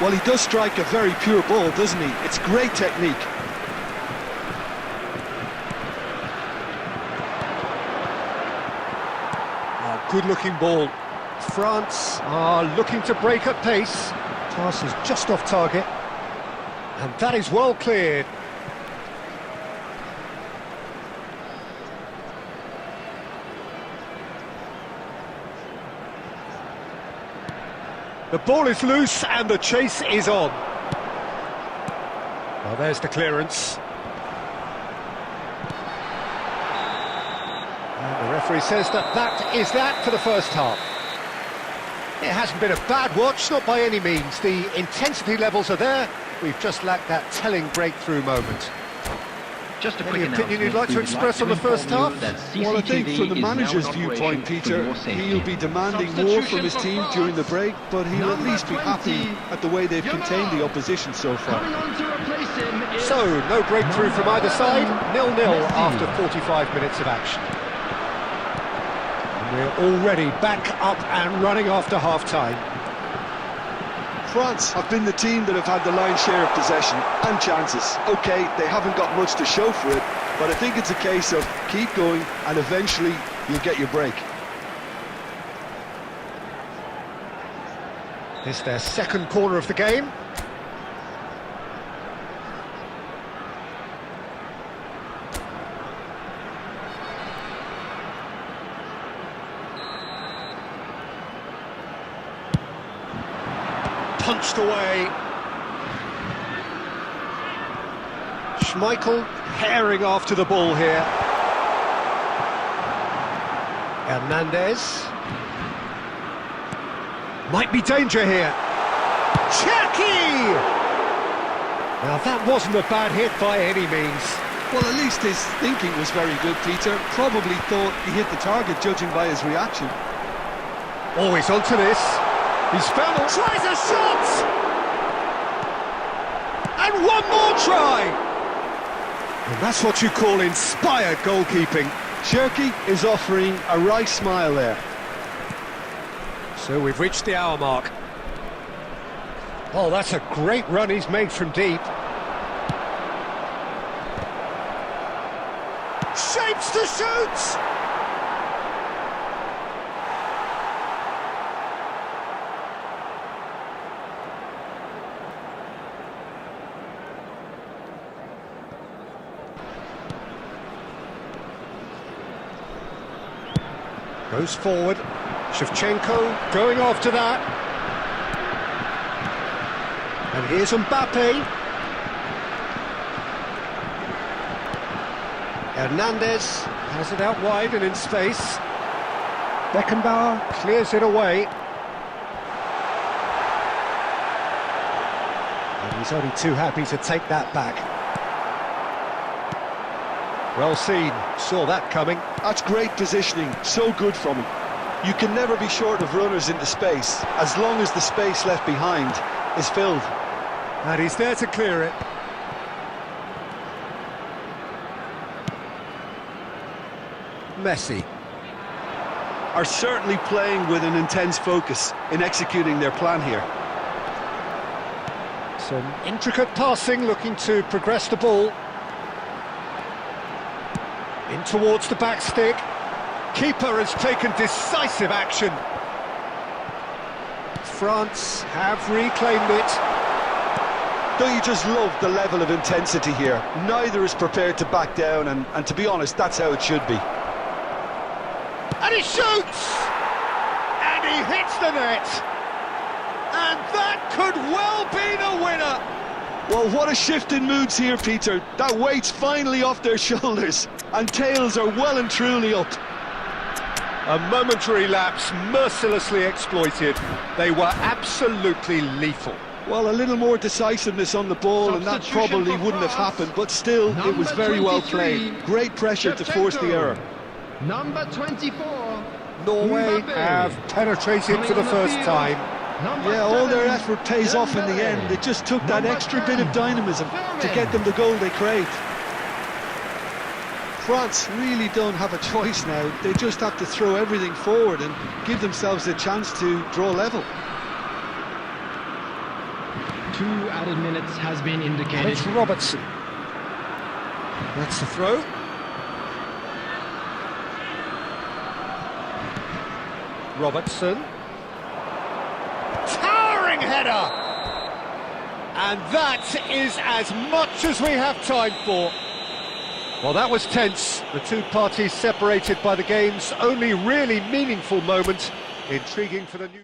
Well, he does strike a very pure ball, doesn't he? It's great technique. Oh, good-looking ball. France are looking to break at pace. Pass is just off target. And that is well cleared. The ball is loose and the chase is on. Well, there's the clearance. And the referee says that is that for the first half. It hasn't been a bad watch, not by any means. The intensity levels are there. We've just lacked that telling breakthrough moment. Just a Any quick opinion you'd announcement. like to We would express on the inform first you half? that Well, I think CCTV from the is now manager's in viewpoint, operation for Peter, your safety. he'll be demanding more from his team during the break, but he'll at Number least be happy 20, at the way they've contained the opposition so far. Coming on to replace him is So, no breakthrough from either side. 0-0 Messi. after 45 minutes of action. And we're already back up and running after half-time. France have been the team that have had the lion's share of possession and chances. OK, they haven't got much to show for it, but I think it's a case of keep going and eventually you'll get your break. It's their second corner of the game. Punched away. Schmeichel herring after the ball here. Hernandez. Might be danger here. Chucky! Now that wasn't a bad hit by any means. Well, at least his thinking was very good, Peter. Probably thought he hit the target, judging by his reaction. Always onto this. He's found it. Tries a shot! And one more try! And that's what you call inspired goalkeeping. Cherki is offering a wry smile there. So we've reached the hour mark. Oh, that's a great run he's made from deep. Shapes to shoot! Goes forward. Shevchenko going after that. And here's Mbappe. Hernandez has it out wide and in space. Beckenbauer clears it away. And he's only too happy to take that back. Well seen, saw that coming. That's great positioning, so good from him. You can never be short of runners into space, as long as the space left behind is filled. And he's there to clear it. Messi. Are certainly playing with an intense focus in executing their plan here. Some intricate passing, looking to progress the ball. In towards the back stick. Keeper has taken decisive action. France have reclaimed it. Don't you just love the level of intensity here? Neither is prepared to back down, and to be honest, that's how it should be. And he shoots! And he hits the net! And that could well be the winner! Well, what a shift in moods here, Peter. That weight's finally off their shoulders, and tails are well and truly up. A momentary lapse mercilessly exploited. They were absolutely lethal. Well, a little more decisiveness on the ball and that probably wouldn't have happened, but still, it was very well played. Great pressure to force the error. Number 24. Norway have penetrated for the first time. Yeah, all their effort pays off in the end. It just took that extra bit of dynamism to get them the goal they craved. France really don't have a choice now. They just have to throw everything forward and give themselves a chance to draw level. 2 added minutes has been And indicated. it's Robertson. That's the throw. Robertson. Towering header! And that is as much as we have time for. Well, that was tense. The two parties separated by the game's only really meaningful moment. Intriguing for the new...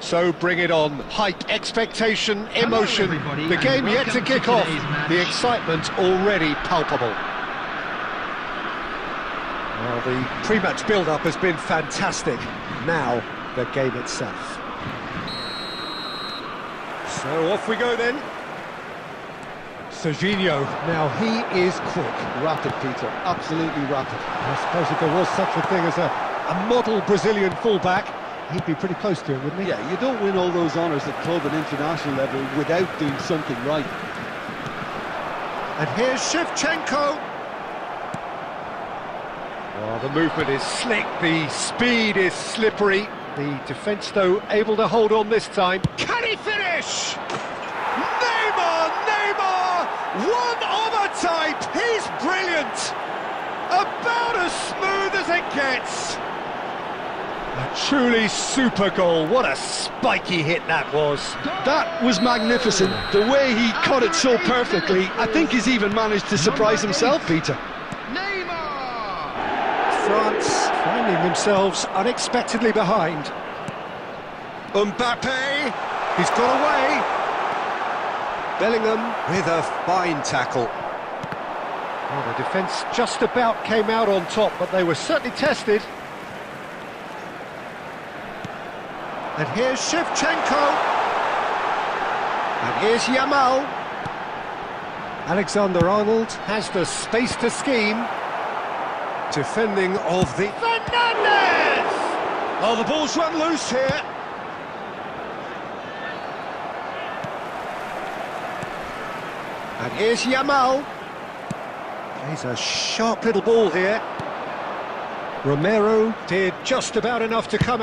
So bring it on. Hype, expectation, Hello, emotion. everybody, The and game yet to welcome to kick off. today's match. The excitement already palpable. Well, the pre-match build-up has been fantastic. Now, the game itself. So off we go then. Serginho. Now he is quick. Rapid, Peter, absolutely rapid. I suppose if there was such a thing as a model Brazilian fullback, he'd be pretty close to it, wouldn't he? Yeah, you don't win all those honours at club and international level without doing something right. And here's Shevchenko. Oh, the movement is slick, the speed is slippery. The defence, though, able to hold on this time. Can he finish? Neymar! One of a type! He's brilliant! About as smooth as it gets! A truly super goal. What a spiky hit that was. That was magnificent. The way he cut it so perfectly, I think he's even managed to surprise himself, Peter. France finding themselves unexpectedly behind. Mbappe, he's got away. Bellingham with a fine tackle. Well, the defence just about came out on top, but they were certainly tested. And here's Shevchenko. And here's Yamal. Alexander-Arnold has the space to scheme. Defending of the... Fernandez! Oh, the ball's run loose here. And here's Yamal. Plays a sharp little ball here. Romero did just about enough to come...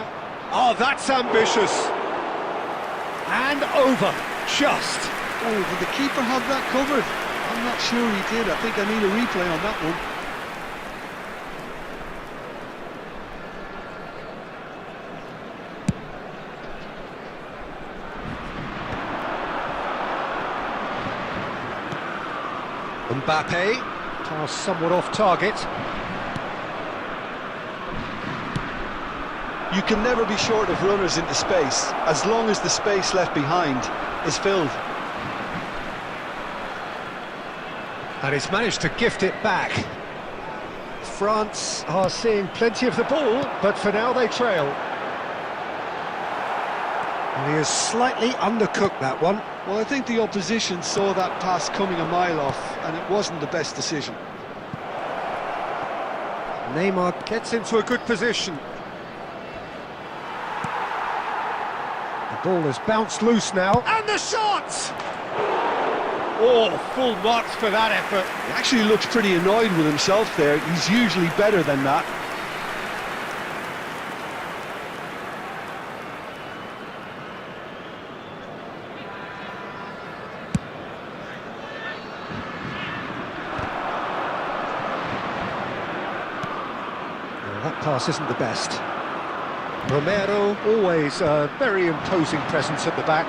Oh, that's ambitious. And over. Just. Oh, did the keeper have that covered? I'm not sure he did. I think I need a replay on that one. Mbappe, pass somewhat off target. You can never be short of runners into space, as long as the space left behind is filled. And he's managed to gift it back. France are seeing plenty of the ball, but for now they trail. And he has slightly undercooked that one. Well, I think the opposition saw that pass coming a mile off, and it wasn't the best decision. Neymar gets into a good position. The ball has bounced loose now. And the shot! Oh, full marks for that effort. He actually looks pretty annoyed with himself there. He's usually better than that. That pass isn't the best. Romero, always a very imposing presence at the back.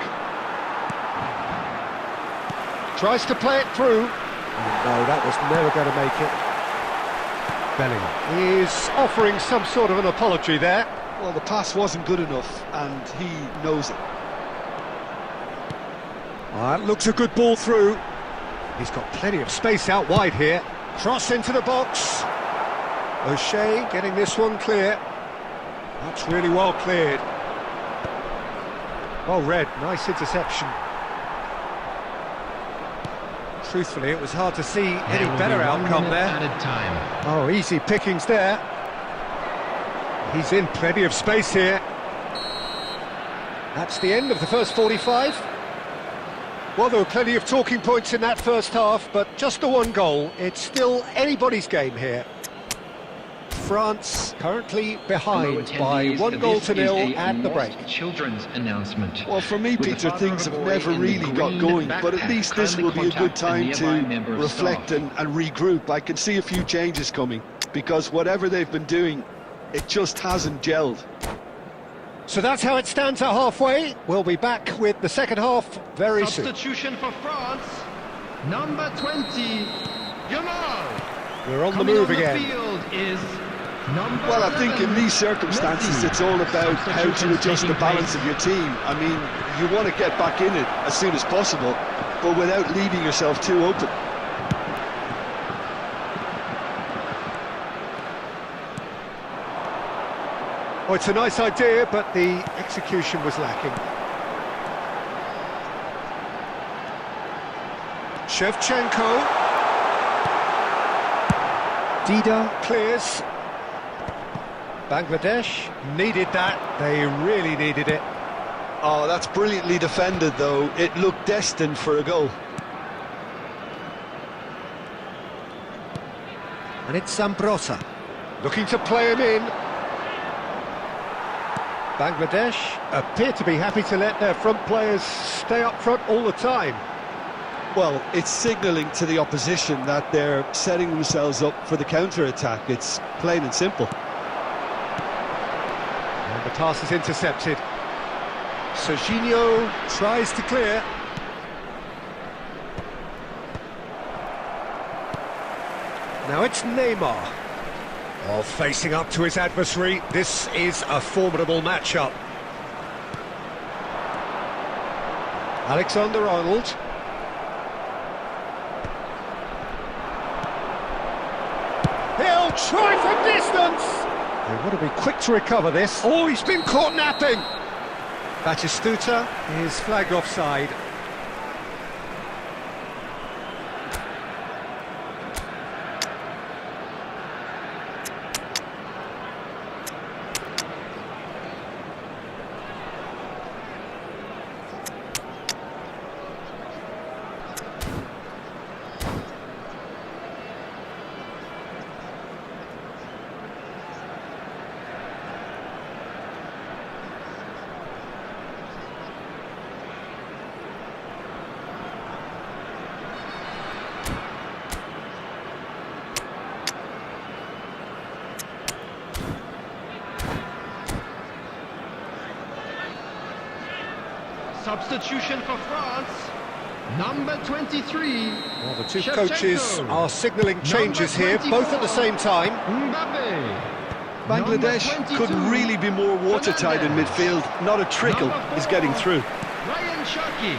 Tries to play it through. Oh, no, that was never going to make it. Bellingham is offering some sort of an apology there. Well, the pass wasn't good enough, and he knows it. That looks a good ball through. He's got plenty of space out wide here. Cross into the box. O'Shea getting this one clear. That's really well cleared. Well read, nice interception. Truthfully, it was hard to see any better outcome there. Added time. Oh, easy pickings there. He's in plenty of space here. That's the end of the first 45. Well, there were plenty of talking points in that first half, but just the one goal. It's still anybody's game here. France currently behind by 1-0 at the break. Children's announcement. Well, for me, Peter, things have never really got going, but at least this will be a good time to reflect and regroup. I can see a few changes coming, because whatever they've been doing, it just hasn't gelled. So that's how it stands at halfway. We'll be back with the second half very soon. Substitution for France. Number 20, Yamal. We're on the Coming move on again. The field is Well, I think in these circumstances it's all about how to adjust the balance of your team. I mean, you want to get back in it as soon as possible, but without leaving yourself too open. Oh, it's a nice idea, but the execution was lacking. Shevchenko. Dida clears. Bangladesh needed that. They really needed it. Oh, that's brilliantly defended, though. It looked destined for a goal. And it's Zambrotta looking to play him in. Bangladesh appear to be happy to let their front players stay up front all the time. Well, it's signalling to the opposition that they're setting themselves up for the counter-attack. It's plain and simple. And the pass is intercepted. Serginho tries to clear. Now it's Neymar. Oh, facing up to his adversary. This is a formidable matchup. Alexander-Arnold. He'll try from distance. They want to be quick to recover this. Oh, he's been caught napping. Batistuta is flagged offside. Substitution for France, number 23. Well, the two Shevchenko. coaches are signalling changes here, both at the same time. Mbappe. Bangladesh couldn't really be more watertight in midfield. Not a trickle is getting through. Ryan Sharkey.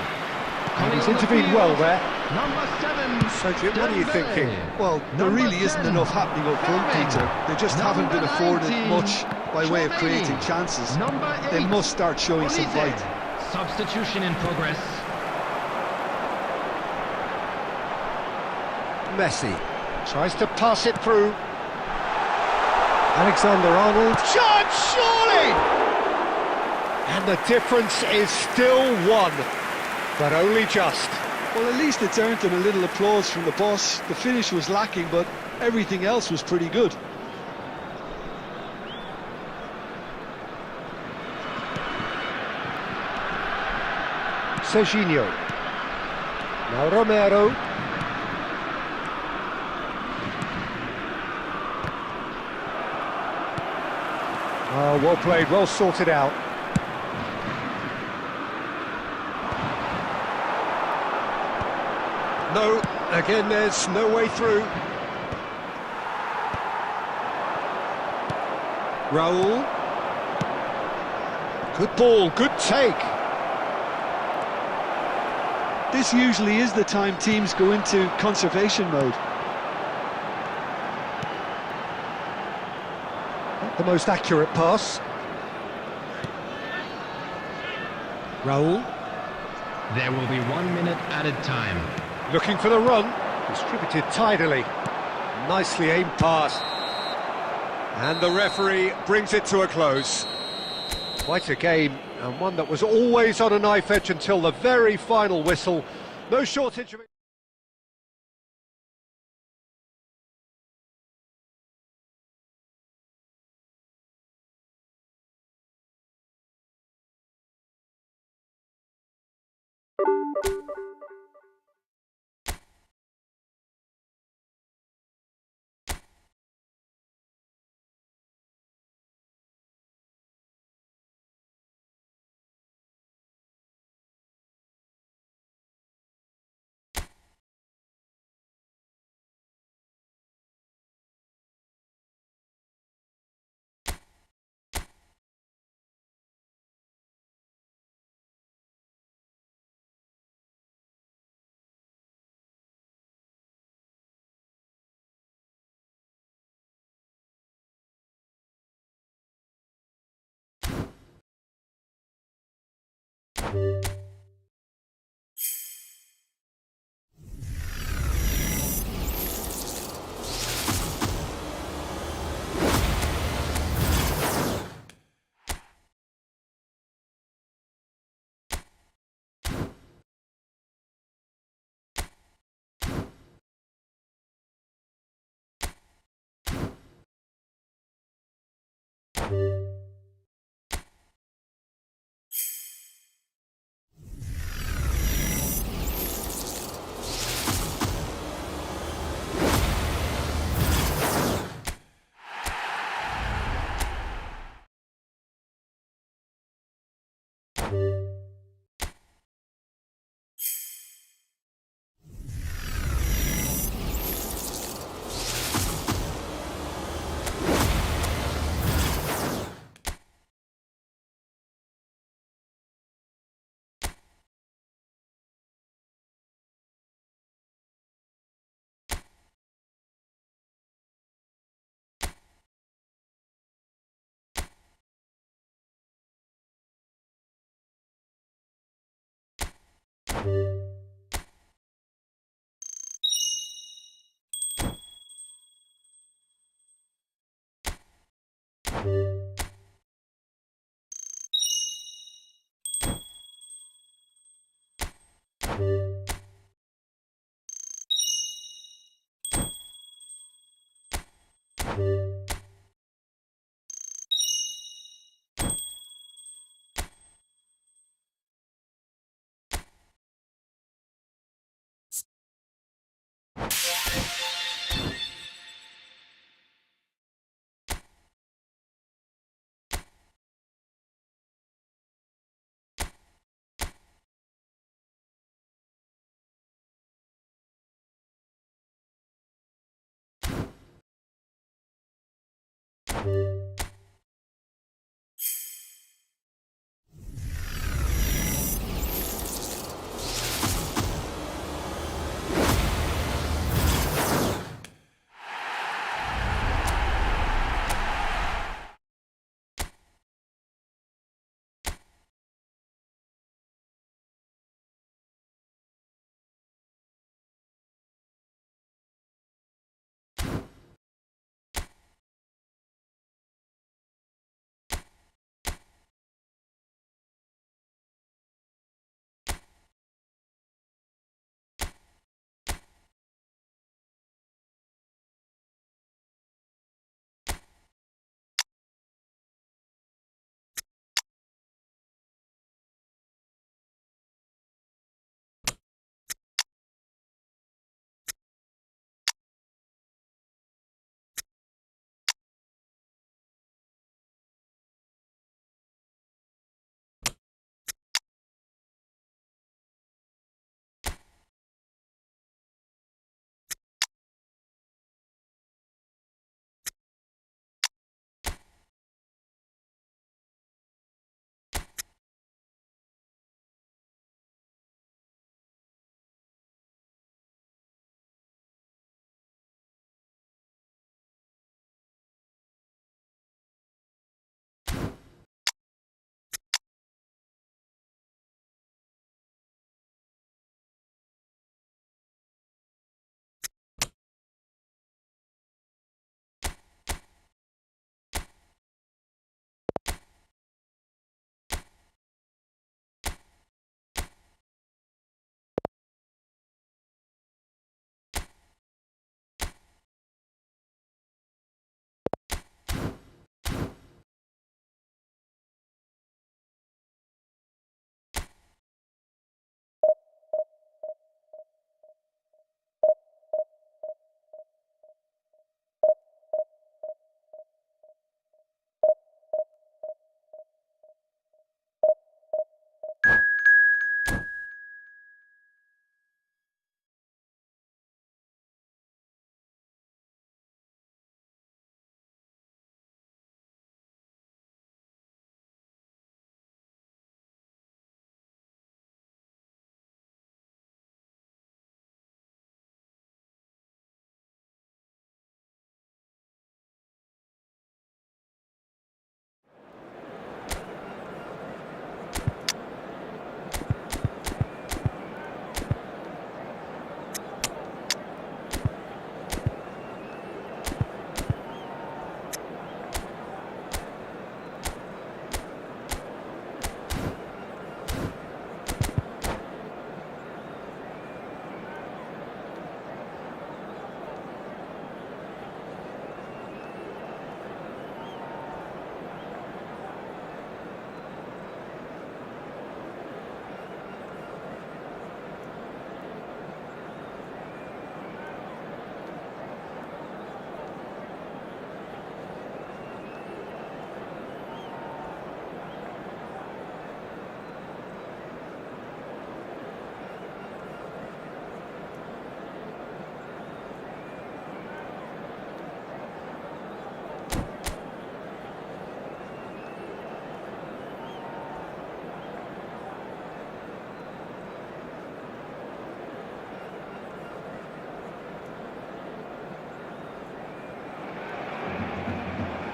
He's intervened well there. Number 7. So, Jim, what are you thinking? Well, there really isn't enough happening up front, Peter. They just haven't been afforded much by way of creating chances. They must start showing some fight. Substitution in progress. Messi tries to pass it through. Alexander-Arnold. Chance, surely! And the difference is still one, but only just. Well, at least it's earned them a little applause from the boss. The finish was lacking, but everything else was pretty good. Serginho. Now Romero. Oh, well played, well sorted out. No, again there's no way through. Raul. Good ball, good take. This usually is the time teams go into conservation mode. Not the most accurate pass. Raul. There will be 1 minute added time. Looking for the run. Distributed tidily. Nicely aimed pass. And the referee brings it to a close. Quite a game, and one that was always on a knife edge until the very final whistle. No shortage of it.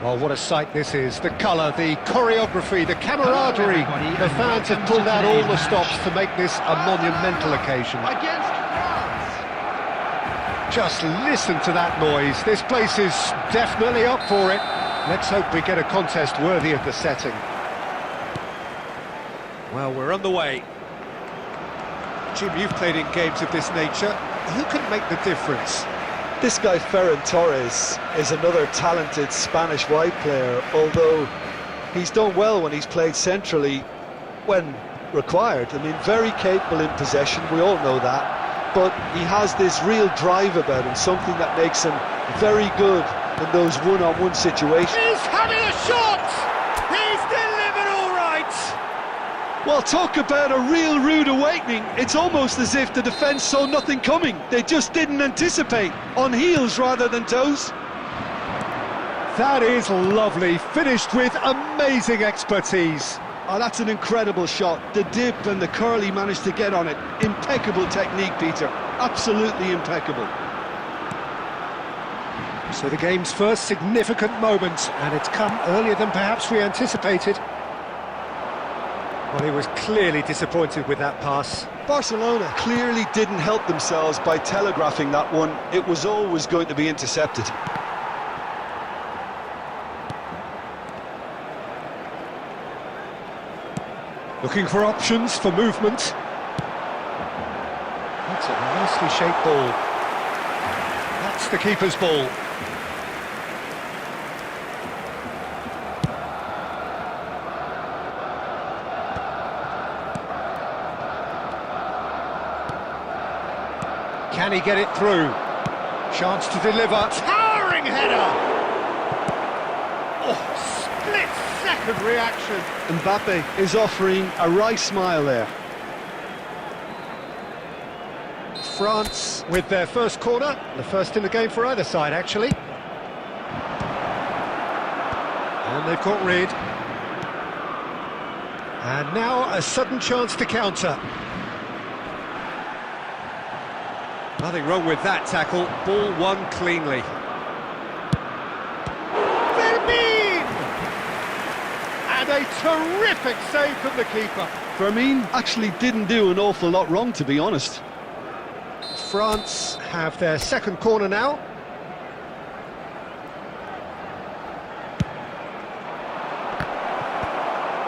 Well, what a sight this is. The colour, the choreography, the camaraderie. The fans have pulled out all the stops to make this a monumental occasion. Against France. Just listen to that noise. This place is definitely up for it. Let's hope we get a contest worthy of the setting. Well, we're underway. Jim, you've played in games of this nature. Who can make the difference? This guy Ferran Torres is another talented Spanish wide player, although he's done well when he's played centrally when required. I mean, very capable in possession, we all know that, but he has this real drive about him, something that makes him very good in those one-on-one situations. He's having a shot! He's delivered all right! Well, talk about a real rude awakening. It's almost as if the defence saw nothing coming. They just didn't anticipate, on heels rather than toes. That is lovely, finished with amazing expertise. Oh, that's an incredible shot. The dip and the curl he managed to get on it. Impeccable technique, Peter. Absolutely impeccable. So the game's first significant moment, and it's come earlier than perhaps we anticipated. Well, he was clearly disappointed with that pass. Barcelona clearly didn't help themselves by telegraphing that one. It was always going to be intercepted. Looking for options for movement. That's a nicely shaped ball. That's the keeper's ball. Can he get it through? Chance to deliver. Towering header! Oh, split-second reaction. Mbappe is offering a wry smile there. France with their first corner, the first in the game for either side, actually. And they've got rid. And now a sudden chance to counter. Nothing wrong with that tackle, ball won cleanly. Firmin! And a terrific save from the keeper. Firmin actually didn't do an awful lot wrong, to be honest. France have their second corner now.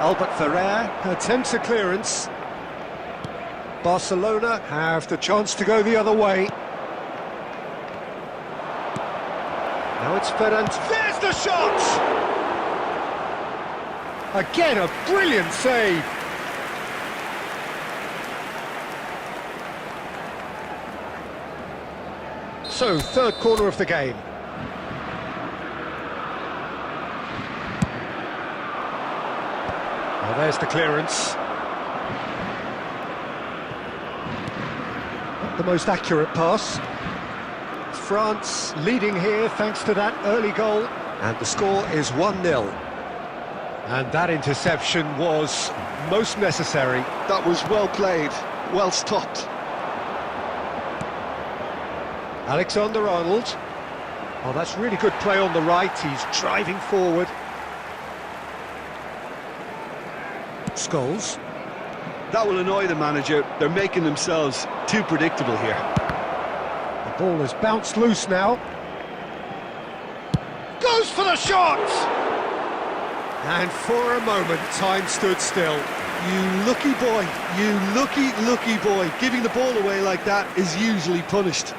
Albert Ferrer attempts a clearance. Barcelona have the chance to go the other way. Now it's Ferran. There's the shot! Again, a brilliant save. So, third corner of the game. Well, there's the clearance. Not the most accurate pass. France leading here thanks to that early goal. And the score is 1-0. And that interception was most necessary. That was well played, well stopped. Alexander-Arnold. Oh, that's really good play on the right. He's driving forward. Scholes. That will annoy the manager. They're making themselves too predictable here. The ball has bounced loose now. Goes for the shot! And for a moment, time stood still. You lucky boy, you lucky boy. Giving the ball away like that is usually punished.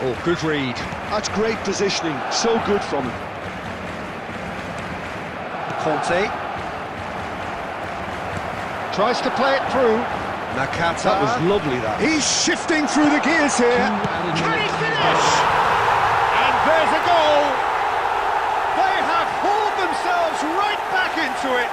Oh, good read. That's great positioning, so good from him. Conte. Tries to play it through. Nakata. That was lovely, that. He's shifting through the gears here. Can he finish? And there's a goal. They have hauled themselves right back into it.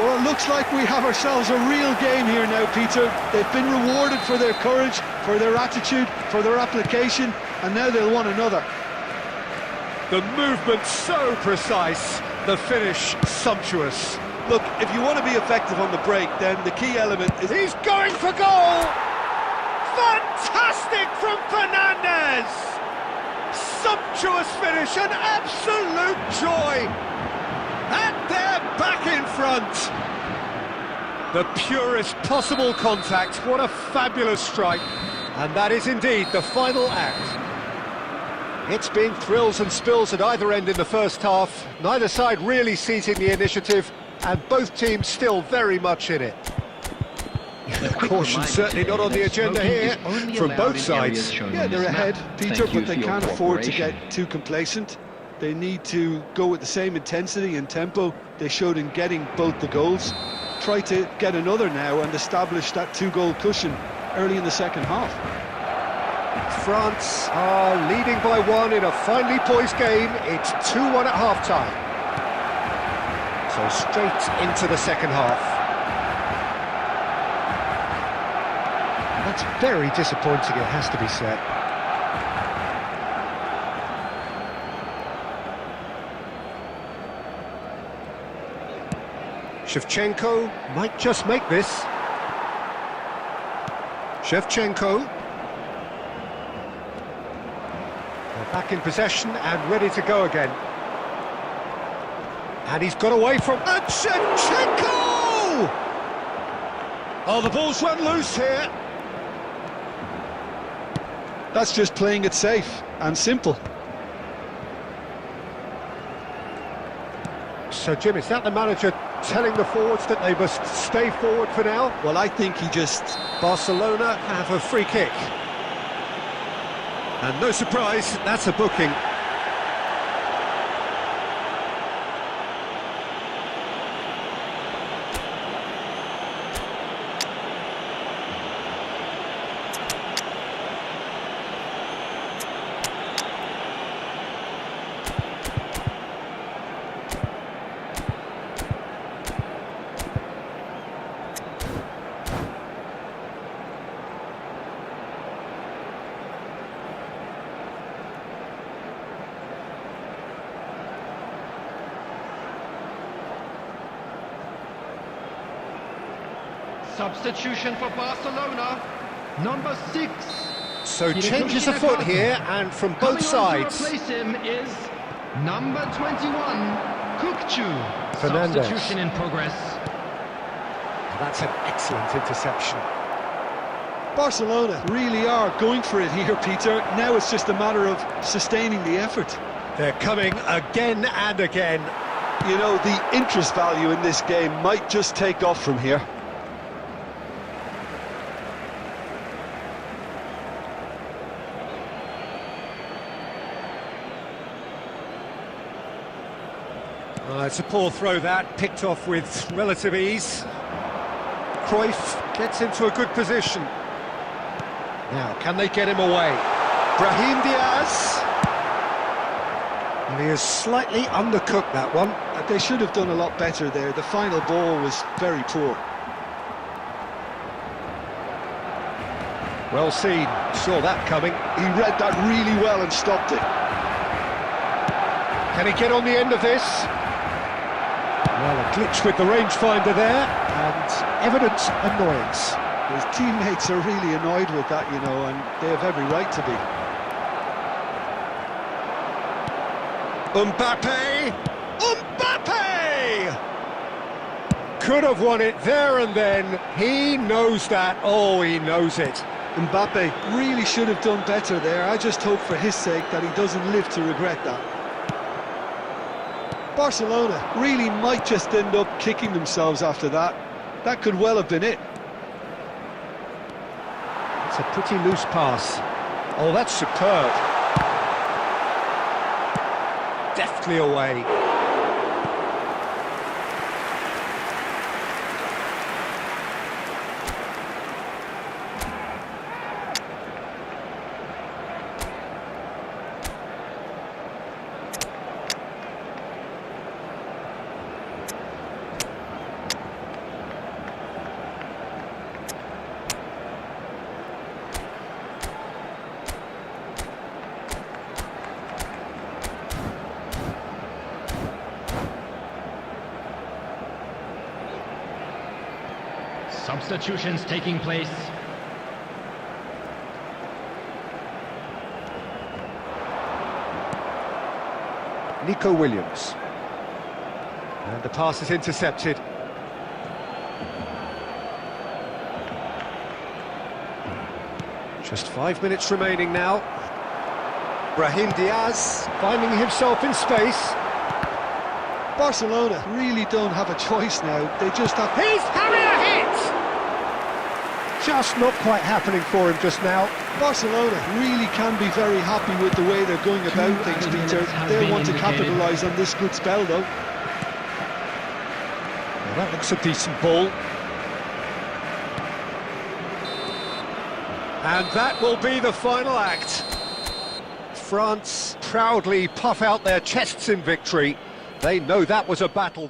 Well, it looks like we have ourselves a real game here now, Peter. They've been rewarded for their courage, for their attitude, for their application, and now they'll want another. The movement so precise, the finish sumptuous. Look, if you want to be effective on the break, then the key element is... He's going for goal! Fantastic from Fernandez! Sumptuous finish, an absolute joy! And they're back in front! The purest possible contact, what a fabulous strike! And that is indeed the final act. It's been thrills and spills at either end in the first half, neither side really seizing the initiative, and both teams still very much in it. Caution certainly not on the agenda here from both sides. Yeah, they're ahead, Peter, but they can't afford to get too complacent. They need to go with the same intensity and tempo they showed in getting both the goals. Try to get another now and establish that two-goal cushion early in the second half. France are leading by one in a finely poised game. It's 2-1 at half-time. So straight into the second half. That's very disappointing, it has to be said. Shevchenko might just make this. Shevchenko. They're back in possession and ready to go again. And he's got away from... And Shevchenko! Oh, the ball's run loose here. That's just playing it safe and simple. So, Jim, is that the manager telling the forwards that they must stay forward for now? Well, I think he just... Barcelona have a free kick. And no surprise, that's a booking. Substitution for Barcelona, number 6. So changes afoot here, and from both sides. To replace him is number 21, Kukcu. Fernandez. Substitution in progress. That's an excellent interception. Barcelona really are going for it here, Peter. Now it's just a matter of sustaining the effort. They're coming again and again. You know, the interest value in this game might just take off from here. It's a poor throw that, picked off with relative ease. Cruyff gets into a good position. Now, can they get him away? Brahim Diaz. And he has slightly undercooked that one. They should have done a lot better there. The final ball was very poor. Well seen, saw that coming. He read that really well and stopped it. Can he get on the end of this? Well, a glitch with the rangefinder there, and evident annoyance. His teammates are really annoyed with that, you know, and they have every right to be. Mbappe! Could have won it there and then. He knows that. Oh, he knows it. Mbappe really should have done better there. I just hope for his sake that he doesn't live to regret that. Barcelona really might just end up kicking themselves after that. That could well have been it. It's a pretty loose pass. Oh, that's superb. Deftly away. Substitutions taking place. Nico Williams. And the pass is intercepted. Just 5 minutes remaining now. Brahim Diaz finding himself in space. Barcelona really don't have a choice now. They just have... He's having a hit! Just not quite happening for him just now. Barcelona really can be very happy with the way they're going about things, Peter. They'll want to capitalise on this good spell, though. Well, that looks a decent ball. And that will be the final act. France proudly puff out their chests in victory. They know that was a battle.